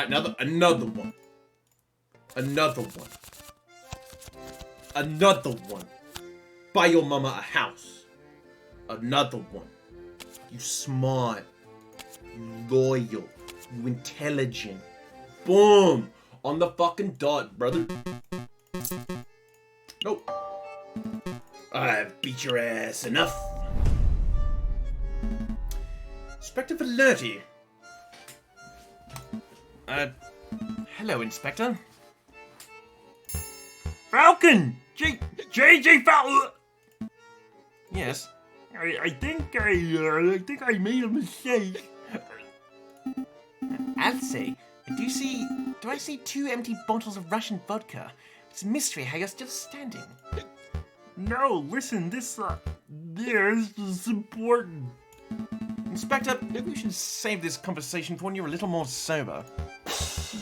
Alright, another one. Another one. Another one. Buy your mama a house. Another one. You smart. You loyal. You intelligent. Boom! On the fucking dot, brother. Nope. I've beat your ass enough. Inspector Valerti. Hello, Inspector. Falcon! JJ Falcon! Yes. I think I made a mistake. Alcee, do I see 2 empty bottles of Russian vodka? It's a mystery how you're still standing. No, listen, this is important. Inspector, maybe we should save this conversation for when you're a little more sober.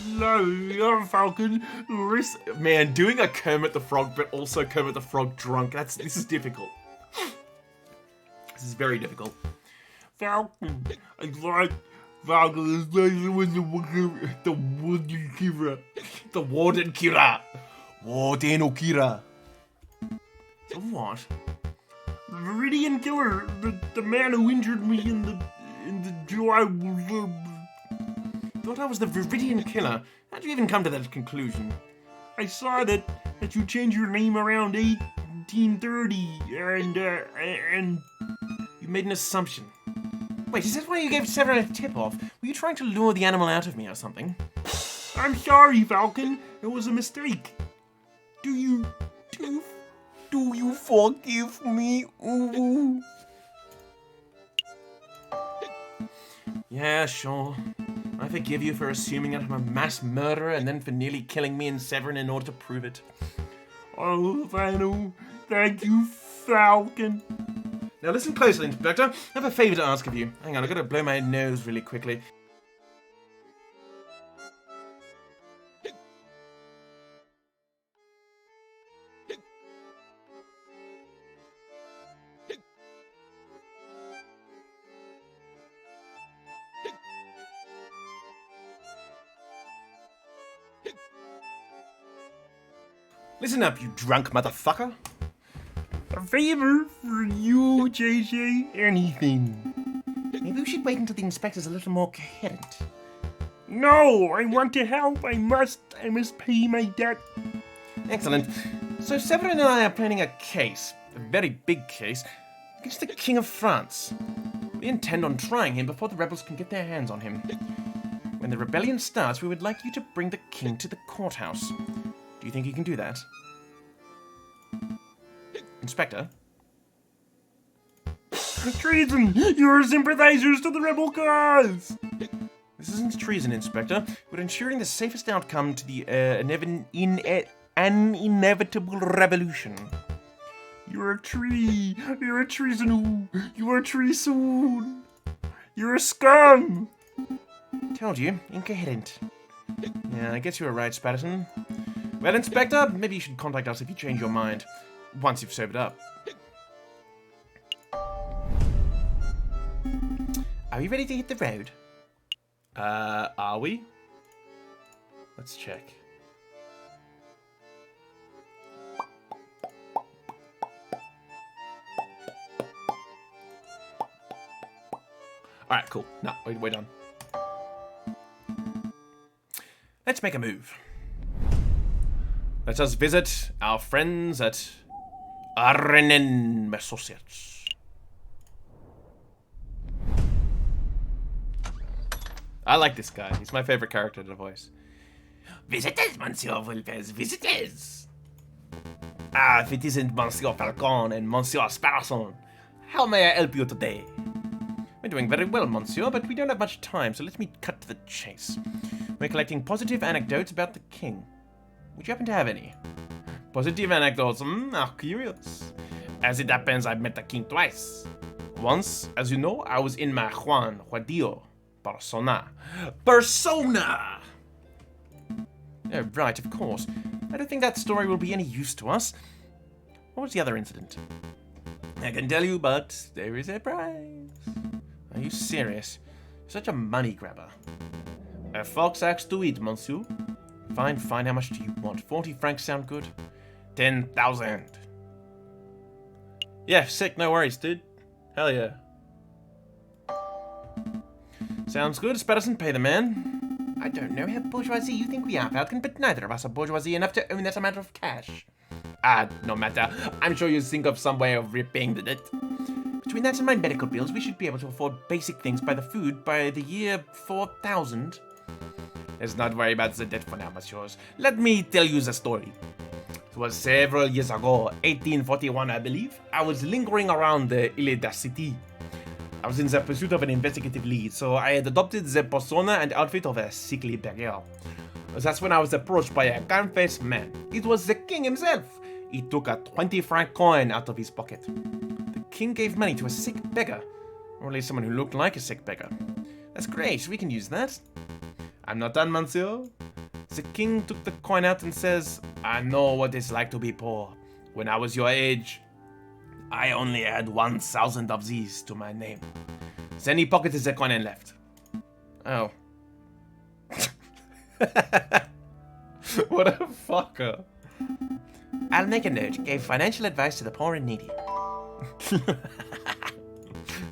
No, Falcon, listen. Man, doing a Kermit the Frog, but also Kermit the Frog drunk, this is difficult. This is very difficult. Falcon, I like Falcon, especially when the Warden Kira. The Warden Kira. Warden Okira. So what? The Viridian Killer, the man who injured me in the July. Thought I was the Viridian Killer. How'd you even come to that conclusion? I saw that you changed your name around 1830, and You made an assumption. Wait, is that why you gave Severin a tip-off? Were you trying to lure the animal out of me or something? I'm sorry, Falcon. It was a mistake. Do you forgive me? Ooh. Yeah, sure. I forgive you for assuming that I'm a mass murderer and then for nearly killing me and Severin in order to prove it. Oh, thank you, Falcon. Now listen closely, Inspector. I have a favour to ask of you. Hang on, I've got to blow my nose really quickly. Listen up, you drunk motherfucker. A favor for you, JJ. Anything. Maybe we should wait until the inspector's a little more coherent. No, I want to help. I must pay my debt. Excellent. So Severin and I are planning a case, a very big case, against the King of France. We intend on trying him before the rebels can get their hands on him. When the rebellion starts, we would like you to bring the king to the courthouse. Do you think you can do that? Inspector? Treason! You're sympathizers to the rebel cause! This isn't treason, Inspector. We're ensuring the safest outcome to the inevitable revolution. You're a tree. You're a treason. You're a treason. You're a scum. Told you, incoherent. Yeah, I guess you were right, Spatterson. Well, Inspector, maybe you should contact us if you change your mind. Once you've sobered up. Are we ready to hit the road? Are we? Let's check. Alright, cool. No, we're done. Let's make a move. Let us visit our friends at Arrenen Associates. I like this guy. He's my favorite character to voice. Visitors, Monsieur Vulpes, visitors. Ah, if it isn't Monsieur Falcon and Monsieur Spatterson, how may I help you today? We're doing very well, Monsieur, but we don't have much time, so let me cut to the chase. We're collecting positive anecdotes about the king. Would you happen to have any? Positive anecdotes. How curious. As it happens, I've met the king twice. Once, as you know, I was in my Juan Juadio persona. Persona! Oh, right, of course. I don't think that story will be any use to us. What was the other incident? I can tell you, but there is a price. Are you serious? You're such a money grabber. A fox axe to eat, monsieur. Fine, fine. How much do you want? 40 francs sound good? 10,000. Yeah, sick. No worries, dude. Hell yeah. Sounds good. Spadison, pay the man. I don't know how bourgeoisie you think we are, Falcon, but neither of us are bourgeoisie enough to own that amount of cash. No matter. I'm sure you think of some way of repaying the debt. Between that and my medical bills, we should be able to afford basic things by the year 4000. Let's not worry about the debt for now, messieurs. Let me tell you the story. It was several years ago, 1841, I believe. I was lingering around the Ile de City. I was in the pursuit of an investigative lead, so I had adopted the persona and outfit of a sickly beggar. That's when I was approached by a kind-faced man. It was the king himself. He took a 20-franc coin out of his pocket. The king gave money to a sick beggar, or at least someone who looked like a sick beggar. That's great, we can use that. I'm not done, monsieur. The king took the coin out and says, I know what it's like to be poor. When I was your age, I only had 1,000 of these to my name. Then he pocketed the coin and left. Oh. What a fucker. I'll make a note. Gave financial advice to the poor and needy.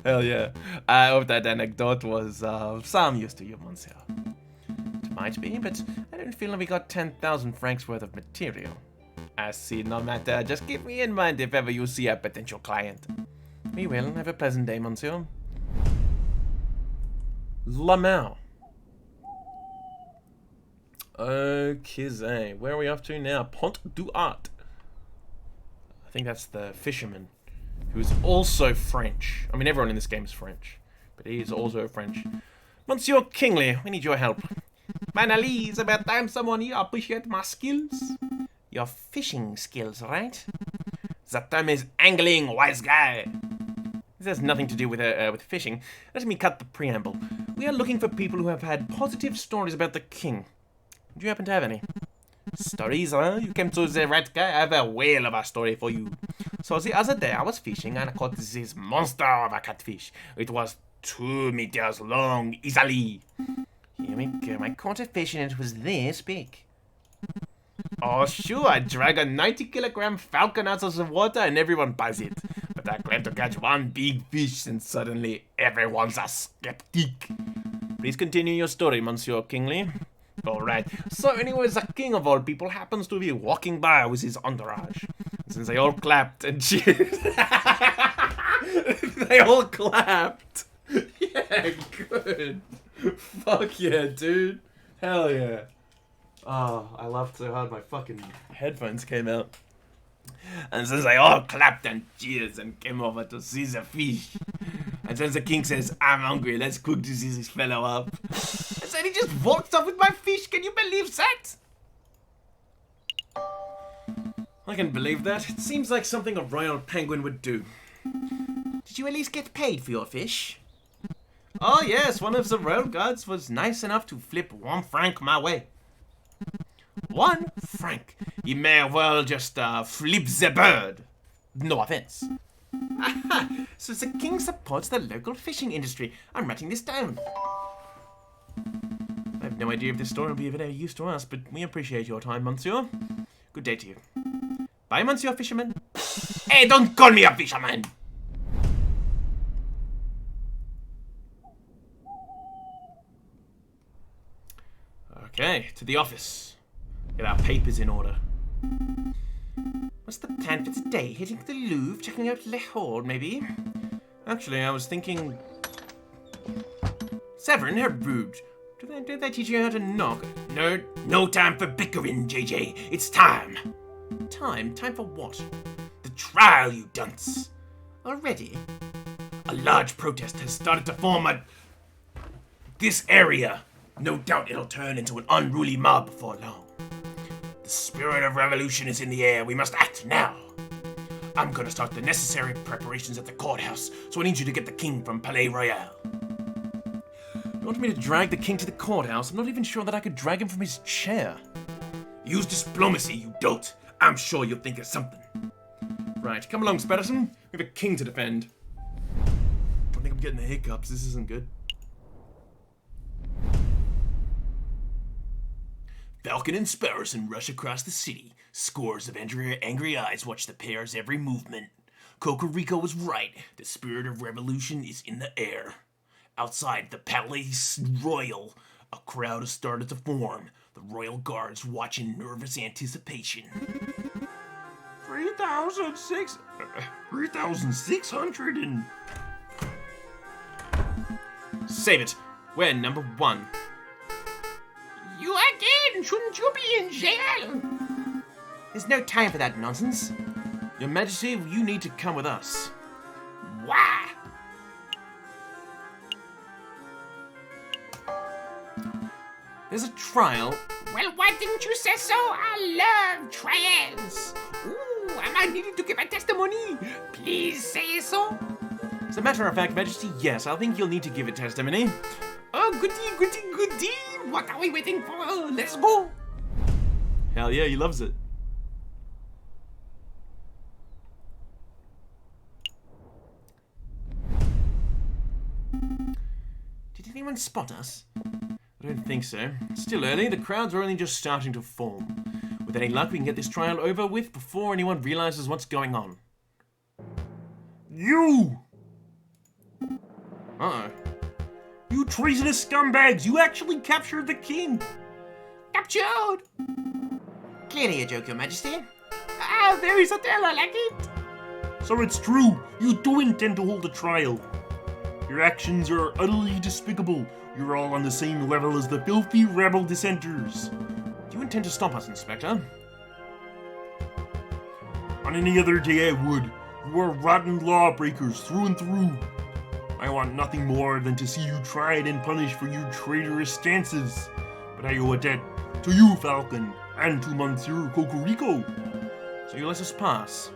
Hell yeah. I hope that anecdote was of some use to you, monsieur. It might be, but I don't feel like we got 10,000 francs worth of material. I see, no matter. Just keep me in mind if ever you see a potential client. We will. Have a pleasant day, monsieur. Lamau. Okay, where are we off to now? Pont du Art. I think that's the fisherman, who is also French. I mean, everyone in this game is French, but he is also French. Monsieur Kingsley, we need your help. Finally, it's about time someone here appreciate my skills. Your fishing skills, right? That term is angling, wise guy. This has nothing to do with fishing. Let me cut the preamble. We are looking for people who have had positive stories about the king. Do you happen to have any? Stories, huh? You came to the right guy. I have a whale of a story for you. So the other day I was fishing and I caught this monster of a catfish. It was 2 meters long, easily. Here we go. I caught a fish and it was this big. Oh, sure, I drag a 90-kilogram falcon out of the water and everyone buys it. But I claim to catch one big fish and suddenly everyone's a skeptic. Please continue your story, Monsieur Kingsley. Alright, so anyways, the king of all people happens to be walking by with his entourage. Since they all clapped and cheered. They all clapped. Yeah, good. Fuck yeah, dude. Hell yeah. Oh, I laughed so hard my fucking headphones came out. And since they all clapped and cheered and came over to see the fish. And then the king says, I'm hungry, let's cook this fellow up. And then he just walks off with my fish, can you believe that? I can believe that. It seems like something a royal penguin would do. Did you at least get paid for your fish? Oh yes, one of the royal guards was nice enough to flip 1 franc my way. 1 franc. He may well just flip the bird. No offense. Aha! So the king supports the local fishing industry. I'm writing this down. I have no idea if this story will be of any use to us, but we appreciate your time, monsieur. Good day to you. Bye, monsieur fisherman. Hey, don't call me a fisherman! Okay, to the office. Get our papers in order. What's the plan for today? Hitting the Louvre, checking out Le Hall, maybe? Actually, I was thinking... Severin, how rude. Did they teach you how to knock? No time for bickering, JJ. It's time. Time? Time for what? The trial, you dunce. Already? A large protest has started to form at this area. No doubt it'll turn into an unruly mob before long. The spirit of revolution is in the air. We must act now. I'm gonna start the necessary preparations at the courthouse, so I need you to get the king from Palais Royal. You want me to drag the king to the courthouse? I'm not even sure that I could drag him from his chair. Use diplomacy, you dolt. I'm sure you'll think of something. Right, come along, Spatterson. We have a king to defend. I think I'm getting the hiccups. This isn't good. Falcon and Sparrowson rush across the city. Scores of angry eyes watch the pair's every movement. Cocorico was right. The spirit of revolution is in the air. Outside the Palais Royal, a crowd has started to form. The royal guards watch in nervous anticipation. 3,600 and... Save it. We're number 1. You again! Shouldn't you be in jail? There's no time for that nonsense. Your Majesty, you need to come with us. Why? There's a trial. Well, why didn't you say so? I love trials. Ooh, am I needed to give a testimony? Please say so. As a matter of fact, Majesty, yes, I think you'll need to give a testimony. Oh, goody, goody, goody. What are we waiting for? Let's go. Hell yeah, he loves it. Did anyone spot us? I don't think so. It's still early, the crowds are only just starting to form. With any luck, we can get this trial over with before anyone realizes what's going on. You! Uh-oh. You treasonous scumbags! You actually captured the king! Captured. Clearly a joke, Your Majesty. Ah, very subtle. I like it. So it's true, you do intend to hold a trial. Your actions are utterly despicable. You're all on the same level as the filthy rebel dissenters. Do you intend to stop us, Inspector? On any other day I would. You are rotten lawbreakers through and through. I want nothing more than to see you tried and punished for your traitorous stances. But I owe a debt to you, Falcon, and to Monsieur Cocorico. So you let us pass?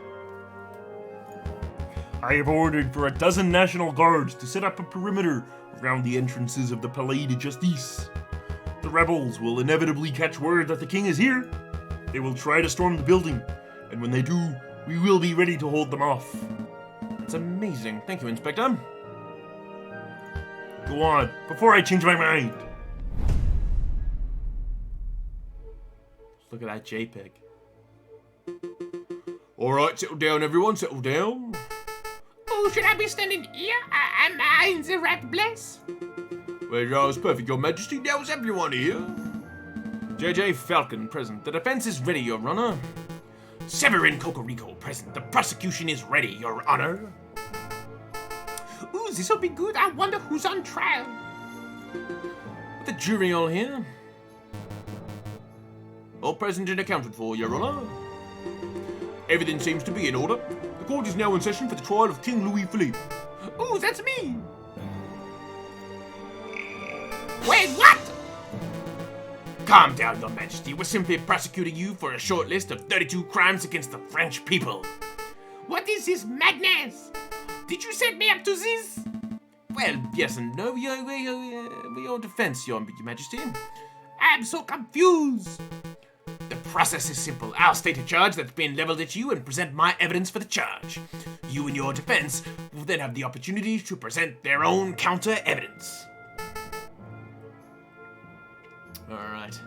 I have ordered for 12 National Guards to set up a perimeter around the entrances of the Palais de Justice. The rebels will inevitably catch word that the king is here. They will try to storm the building, and when they do, we will be ready to hold them off. It's amazing. Thank you, Inspector. Go on, before I change my mind. Look at that JPEG. Alright, settle down, everyone, settle down. Oh, should I be standing here? Am I in the right place? Well, that was perfect, Your Majesty. Now is everyone here? JJ Falcon present. The defense is ready, Your Honor. Severin Cocorico present. The prosecution is ready, Your Honor. Ooh, this'll be good. I wonder who's on trial. With the jury all here. All present and accounted for, Your Honor. Everything seems to be in order. The court is now in session for the trial of King Louis Philippe. Ooh, that's me. Wait, what? Calm down, Your Majesty. We're simply prosecuting you for a short list of 32 crimes against the French people. What is this madness? Did you set me up to this? Well, yes and no. We your defense, Your Majesty. I'm so confused. The process is simple. I'll state a charge that's been leveled at you and present my evidence for the charge. You and your defense will then have the opportunity to present their own counter evidence. Alright.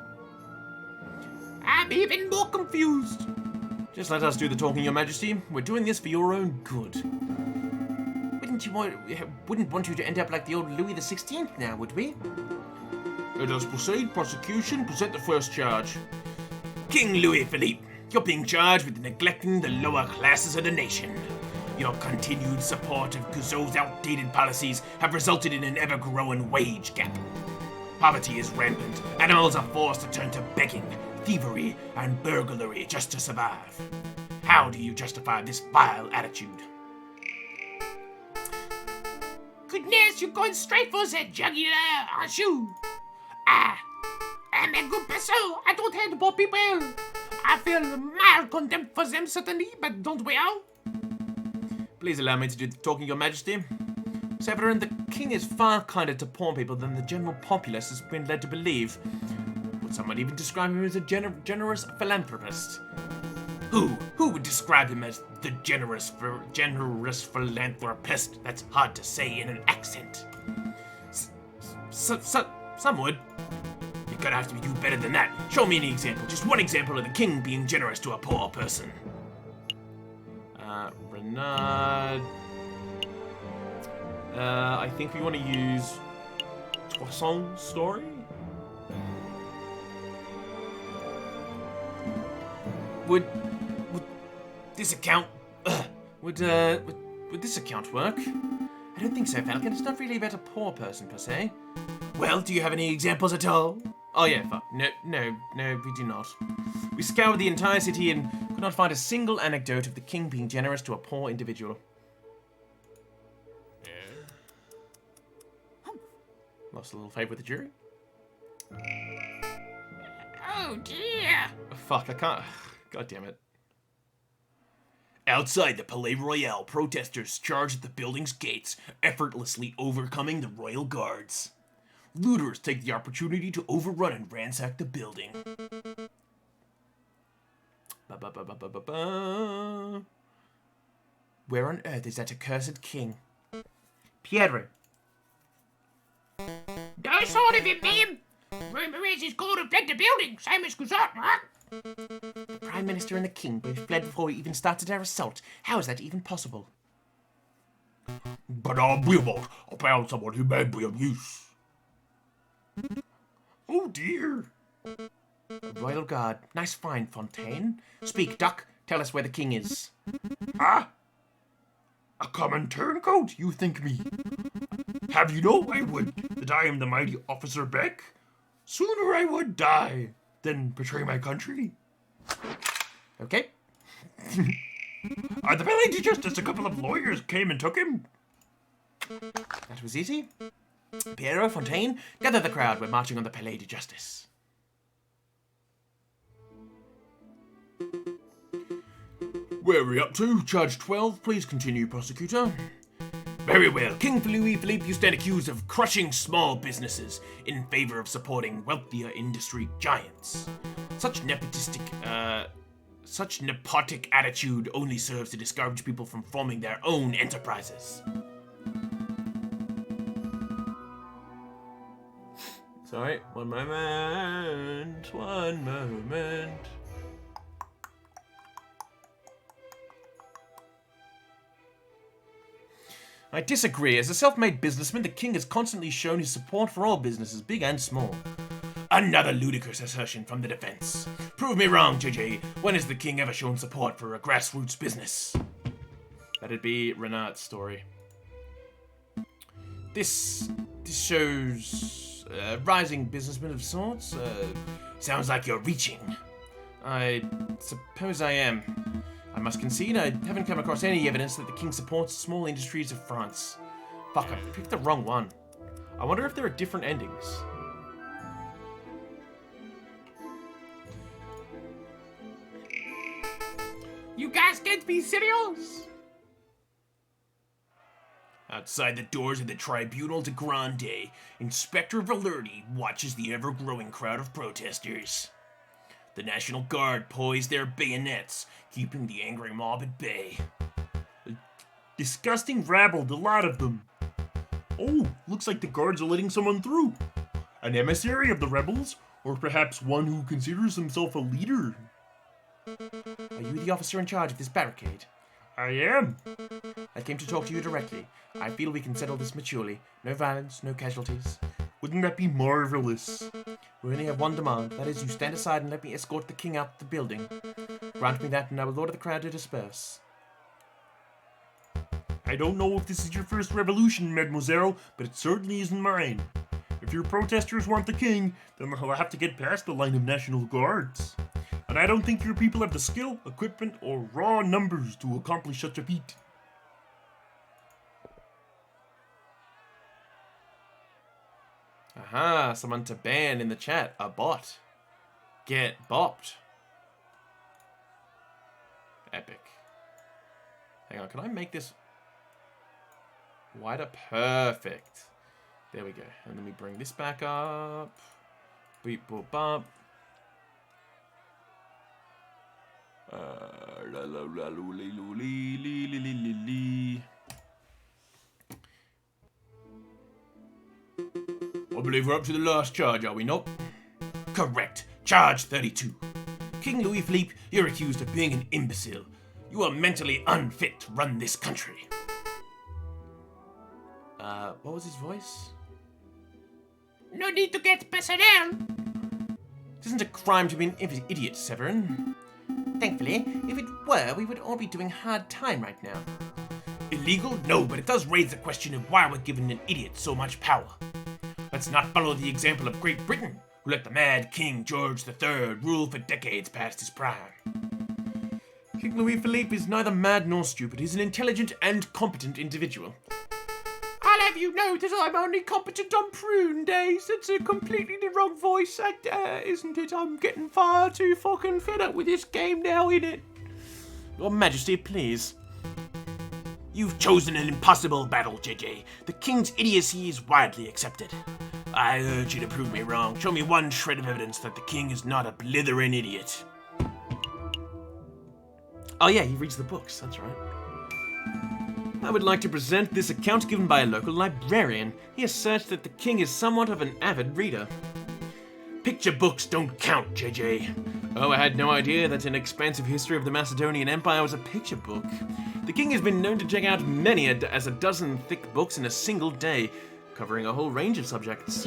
I'm even more confused. Just let us do the talking, Your Majesty. We're doing this for your own good. Wouldn't want you to end up like the old Louis XVI now, would we? Let us proceed. Prosecution, present the first charge. King Louis Philippe, you're being charged with neglecting the lower classes of the nation. Your continued support of Clouseau's outdated policies have resulted in an ever-growing wage gap. Poverty is rampant. Animals are forced to turn to begging, thievery, and burglary just to survive. How do you justify this vile attitude? Goodness, you're going straight for the jugular, aren't you? I'm a good person. I don't hate poor people. I feel mild contempt for them, certainly, but don't we all? Please allow me to do the talking, Your Majesty. Severin, the king is far kinder to poor people than the general populace has been led to believe. But some might even describe him as a generous philanthropist. Who would describe him as the generous philanthropist? That's hard to say in an accent. Some would. He gonna have to do better than that. Show me an example. Just one example of the king being generous to a poor person. Renard. I think we want to use Toussaint's story. Would this account would this account work? I don't think so, Falcon. It's not really about a poor person per se. Well, do you have any examples at all? Oh yeah, fuck. No, we do not. We scoured the entire city and could not find a single anecdote of the king being generous to a poor individual. Lost a little favour with the jury. Oh dear. Oh, fuck, I can't. God damn it. Outside the Palais Royal, protesters charged the building's gates, effortlessly overcoming the royal guards. Looters take the opportunity to overrun and ransack the building. Where on earth is that accursed king? Piero. No sort of it, ma'am. Rumor is he's going to fled the building, same as Guzat, right? The Prime Minister and the King both fled before we even started our assault. How is that even possible? But I'm Wilmot. I found someone who may be of use. Oh dear. A royal guard. Nice find, Fontaine. Speak, Duck. Tell us where the king is. Ah? A common turncoat, you think me? Have you no I would that I am the mighty Officer Beck? Sooner I would die than betray my country. Okay. The Palais de Justice, a couple of lawyers came and took him. That was easy. Piero, Fontaine, gather the crowd. We're marching on the Palais de Justice. Where are we up to? Charge 12. Please continue, prosecutor. Very well. King Louis Philippe, you stand accused of crushing small businesses in favor of supporting wealthier industry giants. Such nepotic attitude only serves to discourage people from forming their own enterprises. Sorry, one moment. I disagree. As a self-made businessman, the king has constantly shown his support for all businesses, big and small. Another ludicrous assertion from the defense. Prove me wrong, JJ. When has the king ever shown support for a grassroots business? That'd be Renard's story. This shows a rising businessman of sorts. Sounds like you're reaching. I suppose I am. I must concede, I haven't come across any evidence that the king supports small industries of France. Fuck, I picked the wrong one. I wonder if there are different endings. You guys can't be serious. Outside the doors of the Tribunal de Grande, Inspector Valerdi watches the ever-growing crowd of protesters. The National Guard poise their bayonets, keeping the angry mob at bay. Disgusting rabble, the lot of them. Oh, looks like the guards are letting someone through. An emissary of the rebels, or perhaps one who considers himself a leader. Are you the officer in charge of this barricade? I am. I came to talk to you directly. I feel we can settle this maturely. No violence, no casualties. Wouldn't that be marvelous? We only have one demand. That is, you stand aside and let me escort the king out the building. Grant me that, and I will order the crowd to disperse. I don't know if this is your first revolution, mademoiselle, but it certainly isn't mine. If your protesters want the king, then they'll have to get past the line of National Guards. And I don't think your people have the skill, equipment, or raw numbers to accomplish such a feat. Aha, someone to ban in the chat. A bot. Get bopped. Epic. Hang on, can I make this wider? Perfect. There we go. And let me bring this back up. Beep, boop, bump. La la la loo, lee, loo, lee, lee, lee, lee, lee, lee. I believe we're up to the last charge, are we not? Correct. Charge 32. King Louis Philippe, you're accused of being an imbecile. You are mentally unfit to run this country. What was his voice? No need to get personnel. It isn't a crime to be an idiot, Severin. Thankfully, if it were, we would all be doing hard time right now. Illegal? No, but it does raise the question of why we're giving an idiot so much power. Let's not follow the example of Great Britain, who let the mad King George III rule for decades past his prime. King Louis Philippe is neither mad nor stupid. He's an intelligent and competent individual. I'll have you know that I'm only competent on prune days. That's a completely the wrong voice actor, isn't it? I'm getting far too fucking fed up with this game now, innit? Your Majesty, please. You've chosen an impossible battle, JJ. The king's idiocy is widely accepted. I urge you to prove me wrong. Show me one shred of evidence that the king is not a blithering idiot. Oh yeah, he reads the books, that's right. I would like to present this account given by a local librarian. He asserts that the king is somewhat of an avid reader. Picture books don't count, JJ. Oh, I had no idea that an expansive history of the Macedonian Empire was a picture book. The king has been known to check out many as a dozen thick books in a single day, covering a whole range of subjects.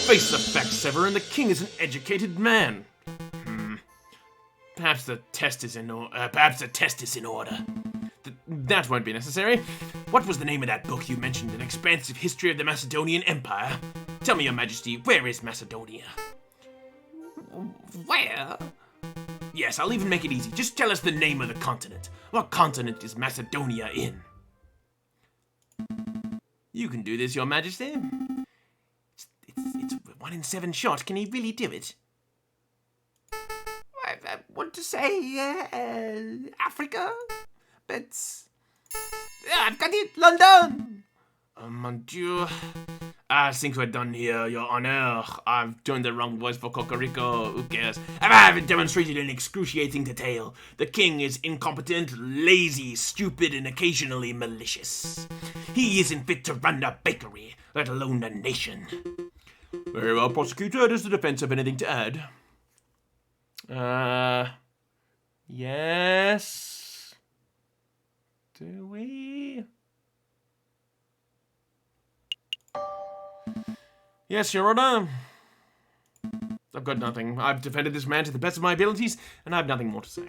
Face the facts, Severin, the king is an educated man. Perhaps the test is in order. That won't be necessary. What was the name of that book you mentioned, An Expansive History of the Macedonian Empire? Tell me, Your Majesty, where is Macedonia? Where? Yes, I'll even make it easy. Just tell us the name of the continent. What continent is Macedonia in? You can do this, Your Majesty. It's 1 in 7 shot. Can he really do it? I want to say Africa, but I've got it, London. Mon Dieu. I think we're done here, Your Honor. I've joined the wrong voice for Cocorico. Who cares? I have demonstrated in excruciating detail. The king is incompetent, lazy, stupid, and occasionally malicious. He isn't fit to run a bakery, let alone a nation. Very well, prosecutor. Does the defense have anything to add? Yes. Do we? Yes, Your Honor. I've got nothing. I've defended this man to the best of my abilities, and I have nothing more to say.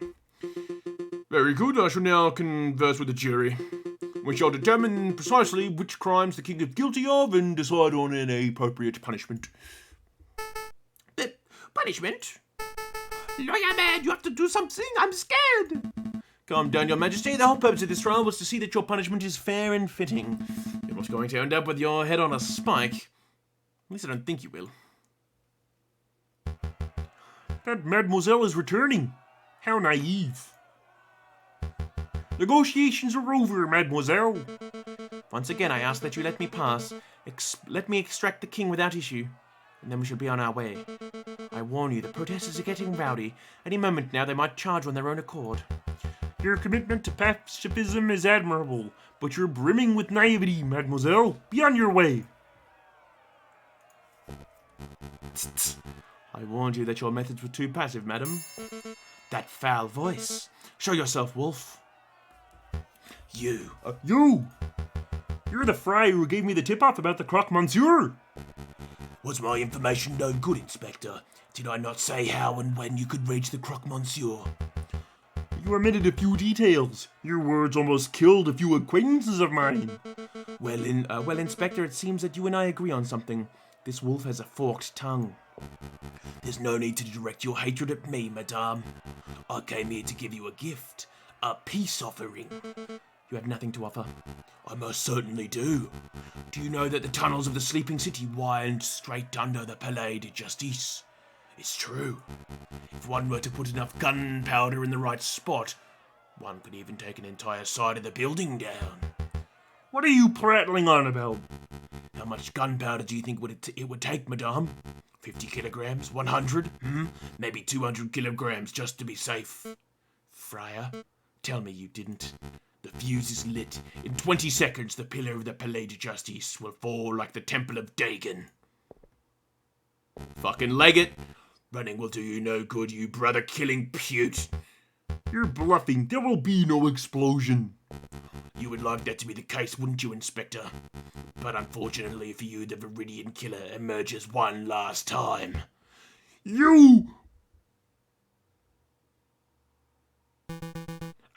Very good. I shall now converse with the jury. We shall determine precisely which crimes the king is guilty of and decide on an appropriate punishment. Punishment? Lawyer man, you have to do something. I'm scared. Calm down, Your Majesty. The whole purpose of this trial was to see that your punishment is fair and fitting. You're not going to end up with your head on a spike. At least I don't think you will. That mademoiselle is returning. How naive. Negotiations are over, mademoiselle. Once again, I ask that you let me pass. Let me extract the king without issue, and then we shall be on our way. I warn you, the protesters are getting rowdy. Any moment now, they might charge on their own accord. Your commitment to pacifism is admirable, but you're brimming with naivety, mademoiselle. Be on your way. I warned you that your methods were too passive, madam. That foul voice. Show yourself, Wolf. You. You! You're the friar who gave me the tip-off about the croque monsieur. Was my information no good, Inspector? Did I not say how and when you could reach the croque monsieur? You omitted a few details. Your words almost killed a few acquaintances of mine. Well, Inspector, it seems that you and I agree on something. This wolf has a forked tongue. There's no need to direct your hatred at me, madame. I came here to give you a gift. A peace offering. You have nothing to offer. I most certainly do. Do you know that the tunnels of the Sleeping City wind straight under the Palais de Justice? It's true. If one were to put enough gunpowder in the right spot, one could even take an entire side of the building down. What are you prattling on about? How much gunpowder do you think it would take, madame? 50 kilograms? 100? Maybe 200 kilograms just to be safe. Friar, tell me you didn't. The fuse is lit. In 20 seconds, the pillar of the Palais de Justice will fall like the Temple of Dagon. Fucking leg it. Running will do you no good, you brother-killing pute. You're bluffing. There will be no explosion. You would like that to be the case, wouldn't you, Inspector? But unfortunately for you, the Viridian Killer emerges one last time. You!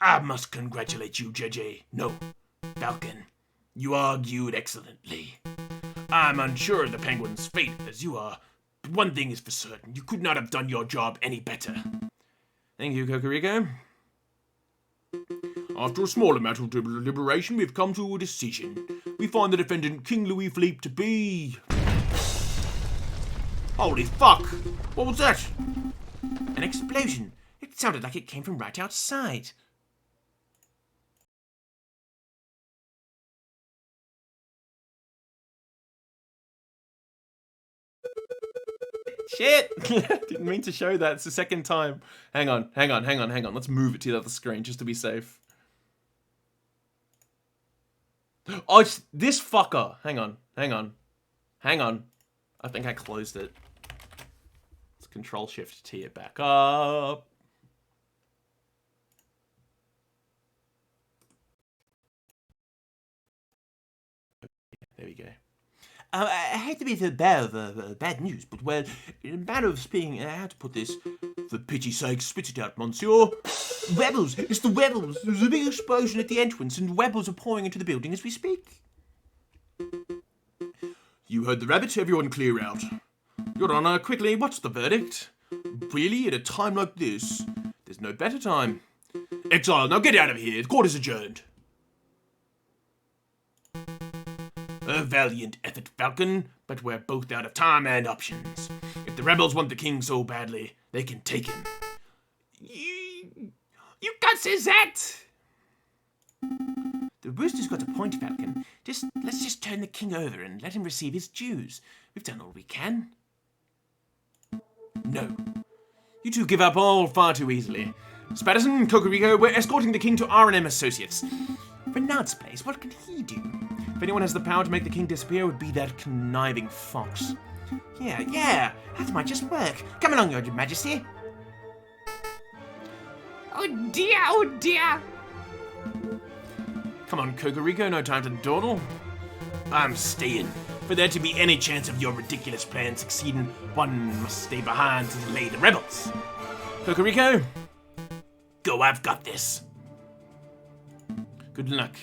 I must congratulate you, JJ. No, Falcon. You argued excellently. I'm unsure of the Penguin's fate, as you are, but one thing is for certain. You could not have done your job any better. Thank you, Cocorico. After a small amount of deliberation, we've come to a decision. We find the defendant, King Louis Philippe, to be... Holy fuck! What was that? An explosion. It sounded like it came from right outside. Shit! Didn't mean to show that. It's the second time. Hang on. Let's move it to the other screen just to be safe. Oh, it's this fucker. Hang on. I think I closed it. Let's Control-Shift-T it back up. There we go. I hate to be the bearer of bad news, but, well, in a matter of speaking, how to put this? For pity's sake, spit it out, monsieur. Rebels! It's the rebels! There's a big explosion at the entrance, and rebels are pouring into the building as we speak. You heard the rabbit. Everyone clear out. Your Honor, quickly, what's the verdict? Really? At a time like this? There's no better time. Exile, now get out of here. The court is adjourned. A valiant effort, Falcon, but we're both out of time and options. If the rebels want the king so badly, they can take him. You can't say that! The rooster's got a point, Falcon. Let's just turn the king over and let him receive his dues. We've done all we can. No. You two give up all far too easily. Spatterson, Cocorico, we're escorting the king to R&M Associates. Renard's place, what can he do? If anyone has the power to make the king disappear, it would be that conniving fox. Yeah, that might just work. Come along, Your Majesty. Oh dear! Come on, Cocorico, no time to dawdle. I'm staying. For there to be any chance of your ridiculous plan succeeding, one must stay behind to delay the rebels. Cocorico, go, I've got this. Good luck.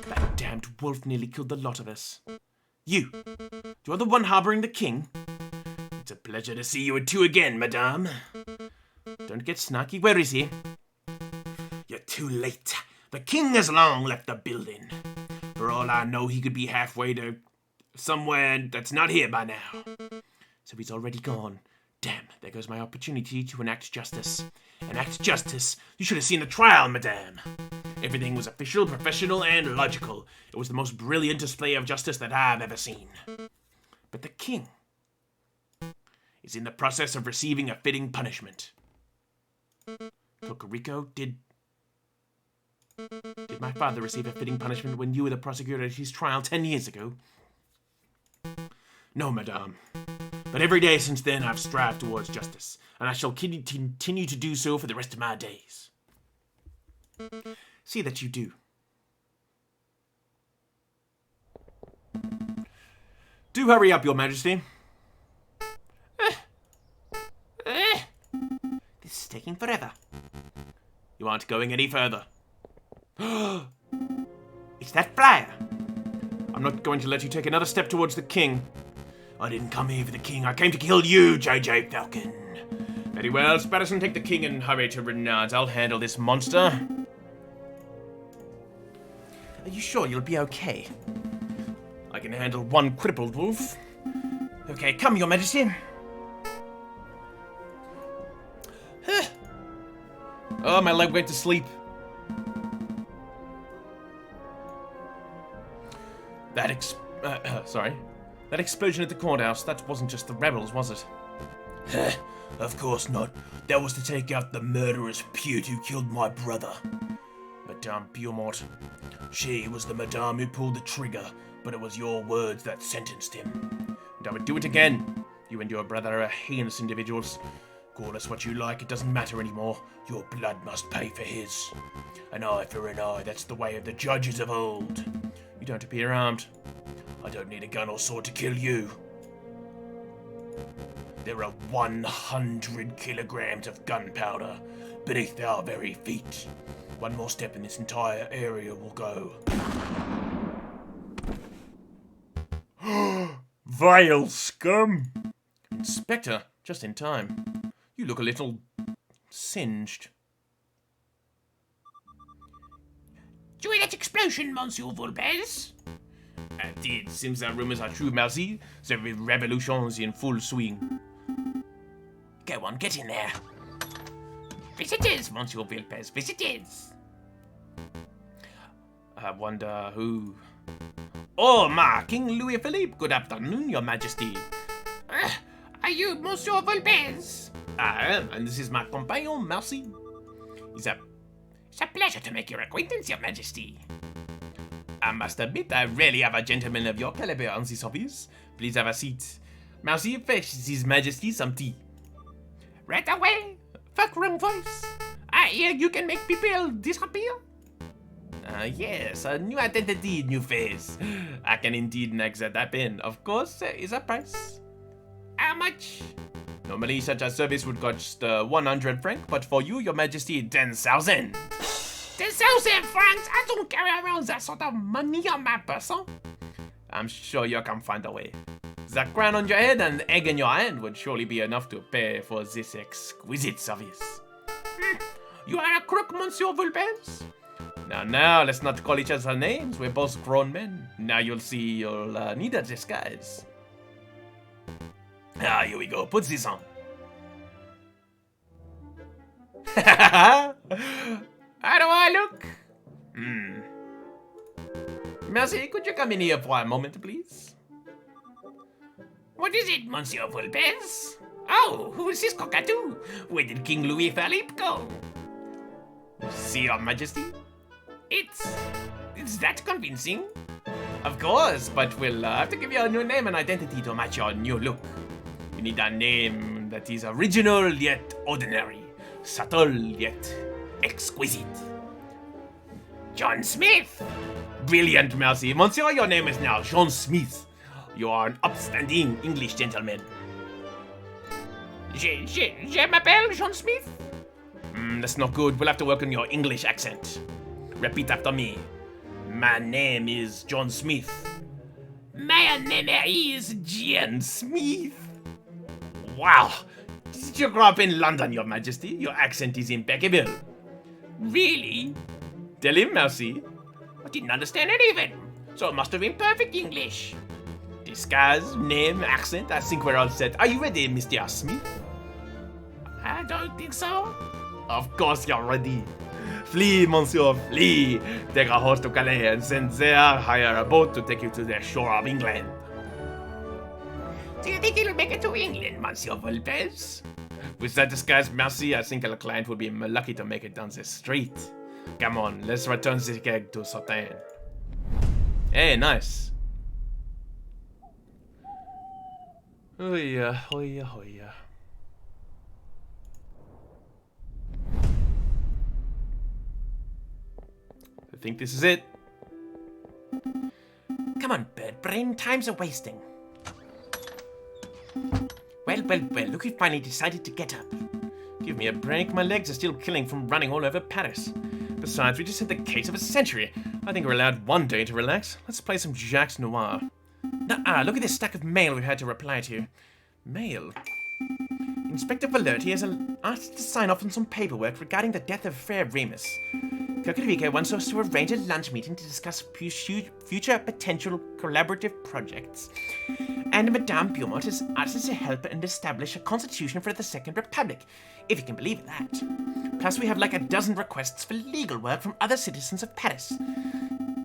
That damned wolf nearly killed the lot of us. You're the one harboring the king? It's a pleasure to see you two again, madame. Don't get snarky. Where is he? You're too late. The king has long left the building. For all I know, he could be halfway to somewhere that's not here by now. So he's already gone. Damn, there goes my opportunity to enact justice. Enact justice? You should have seen the trial, madame. Everything was official, professional, and logical. It was the most brilliant display of justice that I've ever seen. But the king is in the process of receiving a fitting punishment. Cocorico, did my father receive a fitting punishment when you were the prosecutor at his trial 10 years ago? No, madame. But every day since then I've strived towards justice, and I shall continue to do so for the rest of my days. See that you do. Do hurry up, Your Majesty. This is taking forever. You aren't going any further. It's that flyer. I'm not going to let you take another step towards the king. I didn't come here for the king. I came to kill you, JJ Falcon. Very well, Spatterson, take the king and hurry to Renard's. I'll handle this monster. Are you sure you'll be okay? I can handle one crippled wolf. Okay, come, Your Majesty. Oh, my leg went to sleep. That explosion at the courthouse, that wasn't just the rebels, was it? Of course not. That was to take out the murderous pute who killed my brother. Madame Beaumont. She was the madame who pulled the trigger, but it was your words that sentenced him. And I would do it again. You and your brother are heinous individuals. Call us what you like, it doesn't matter anymore. Your blood must pay for his. An eye for an eye, that's the way of the judges of old. You don't appear armed. I don't need a gun or sword to kill you. There are 100 kilograms of gunpowder beneath our very feet. One more step and this entire area will go. Vile scum! Inspector, just in time. You look a little singed. Do you hear that explosion, Monsieur Volpez? Indeed, seems that rumors are true, merci. The revolution's in full swing. Go on, get in there. Visitors, Monsieur Volpez, visitors. I wonder who... Oh, King Louis Philippe, good afternoon, your majesty. Are you Monsieur Volpez? I am, and this is my companion, merci. It's a pleasure to make your acquaintance, your majesty. I must admit, I rarely have a gentleman of your caliber on this office. Please have a seat. Merci, fetch his majesty some tea. Right away. Fuck, wrong voice. I hear you can make people disappear. Yes, a new identity, new face. I can indeed make that happen. Of course, there is a price. How much? Normally, such a service would cost 100 francs, but for you, your majesty, 10,000. 10,000 francs? I don't carry around that sort of money on my person. I'm sure you can find a way. The crown on your head and the egg in your hand would surely be enough to pay for this exquisite service. You are a crook, Monsieur Volpez? Now, let's not call each other names. We're both grown men. Now you'll see you'll need a disguise. Here we go. Put this on. How do I look? Merci, could you come in here for a moment, please? What is it, Monsieur Volpez? Oh, who is this cockatoo? Where did King Louis Philippe go? See, your majesty? It's that convincing. Of course, but we'll have to give you a new name and identity to match your new look. You need a name that is original yet ordinary, subtle yet exquisite. John Smith. Brilliant, merci. Monsieur, your name is now John Smith. You are an upstanding English gentleman. Je m'appelle John Smith. That's not good. We'll have to work on your English accent. Repeat after me. My name is John Smith. My name is John Smith. Wow. Did you grow up in London, your majesty? Your accent is impeccable. Really? Tell him, merci. I didn't understand any of it, so it must have been perfect English. Disguise, name, accent, I think we're all set. Are you ready, Mr. Smith? I don't think so. Of course you're ready. Flee, monsieur, flee. Take a horse to Calais and send there, hire a boat to take you to the shore of England. Do you think he'll make it to England, Monsieur Volpez? With that disguise, merci, I think our client would be lucky to make it down the street. Come on, let's return this keg to Sautain. Hey, nice. Oh yeah, oh yeah, oh yeah. I think this is it. Come on, bird brain, time's a wasting. Well, look who finally decided to get up. Give me a break, my legs are still killing from running all over Paris. Besides, we just had the case of a century. I think we're allowed one day to relax. Let's play some Jacques Noir. Look at this stack of mail we've had to reply to. Mail? Inspector Valerti has asked to sign off on some paperwork regarding the death of Fair Remus. Cocorico wants us to arrange a lunch meeting to discuss future potential collaborative projects. And Madame Beaumont has asked us to help and establish a constitution for the Second Republic, if you can believe that. Plus we have like a dozen requests for legal work from other citizens of Paris.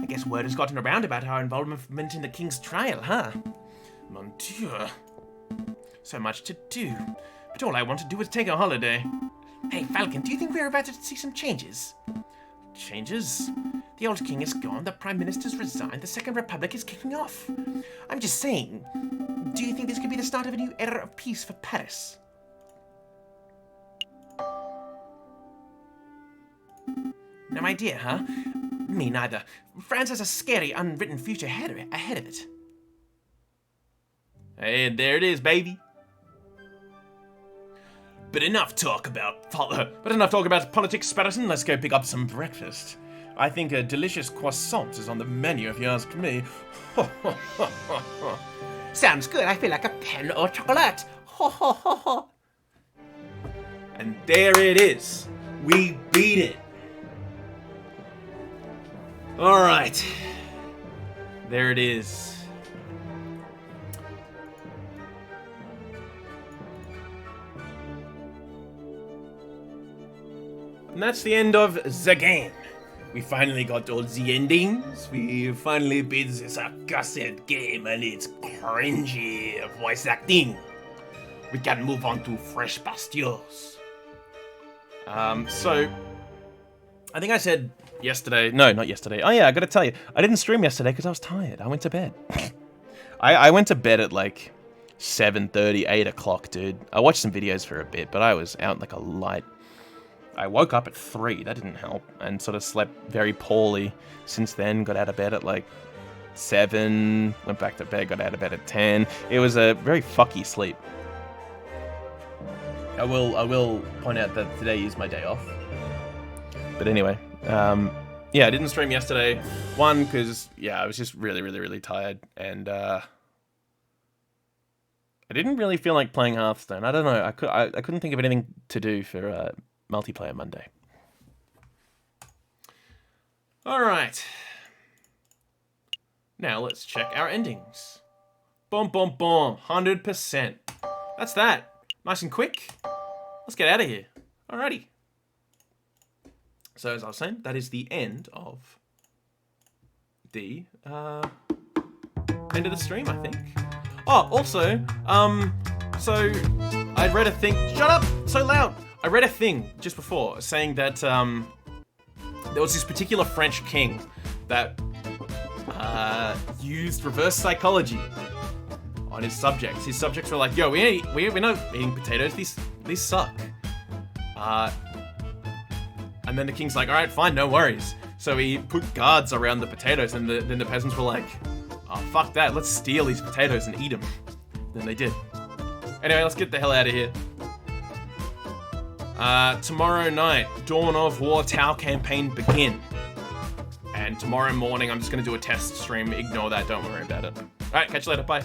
I guess word has gotten around about our involvement in the King's trial, huh? Mon Dieu. So much to do. But all I want to do is take a holiday. Hey, Falcon, do you think we're about to see some changes? Changes? The old king is gone, the prime minister's resigned, the Second Republic is kicking off. I'm just saying, Do you think this could be the start of a new era of peace for Paris? No idea, huh? Me neither. France has a scary, unwritten future ahead of it. And there it is, baby. But enough talk about politics, Patterson. Let's go pick up some breakfast. I think a delicious croissant is on the menu, if you ask me. Sounds good. I feel like a pen or chocolate. Ho ho ho ho. And there it is. We beat it. All right. There it is. And that's the end of the game. We finally got all the endings. We finally beat this accursed game and its cringy voice acting. We can move on to fresh pastures. So, I think I said yesterday. No, not yesterday. Oh yeah, I gotta tell you, I didn't stream yesterday because I was tired. I went to bed. I went to bed at like 7:30, 8 o'clock, dude. I watched some videos for a bit, but I was out like a light. I woke up at 3, that didn't help, and sort of slept very poorly since then. Got out of bed at like 7, went back to bed, got out of bed at 10. It was a very fucky sleep. I will point out that today is my day off. But anyway, yeah, I didn't stream yesterday. One, because, yeah, I was just really tired, and I didn't really feel like playing Hearthstone. I don't know, I couldn't think of anything to do for Multiplayer Monday. Alright. Now let's check our endings. Boom, boom, boom. 100%. That's that. Nice and quick. Let's get out of here. Alrighty. So as I was saying, that is the end of the stream, I think. Oh, also, so I read a thing. Shut up! So loud. I read a thing just before saying that there was this particular French king that used reverse psychology on his subjects. His subjects were like, "Yo, we're not eating potatoes. These suck." And then the king's like, "All right, fine, no worries." So he put guards around the potatoes, and then the peasants were like, "Oh, fuck that! Let's steal these potatoes and eat them." Then they did. Anyway, let's get the hell out of here. Tomorrow night, Dawn of War Tau campaign begin. And tomorrow morning, I'm just going to do a test stream. Ignore that, don't worry about it. Alright, catch you later, bye.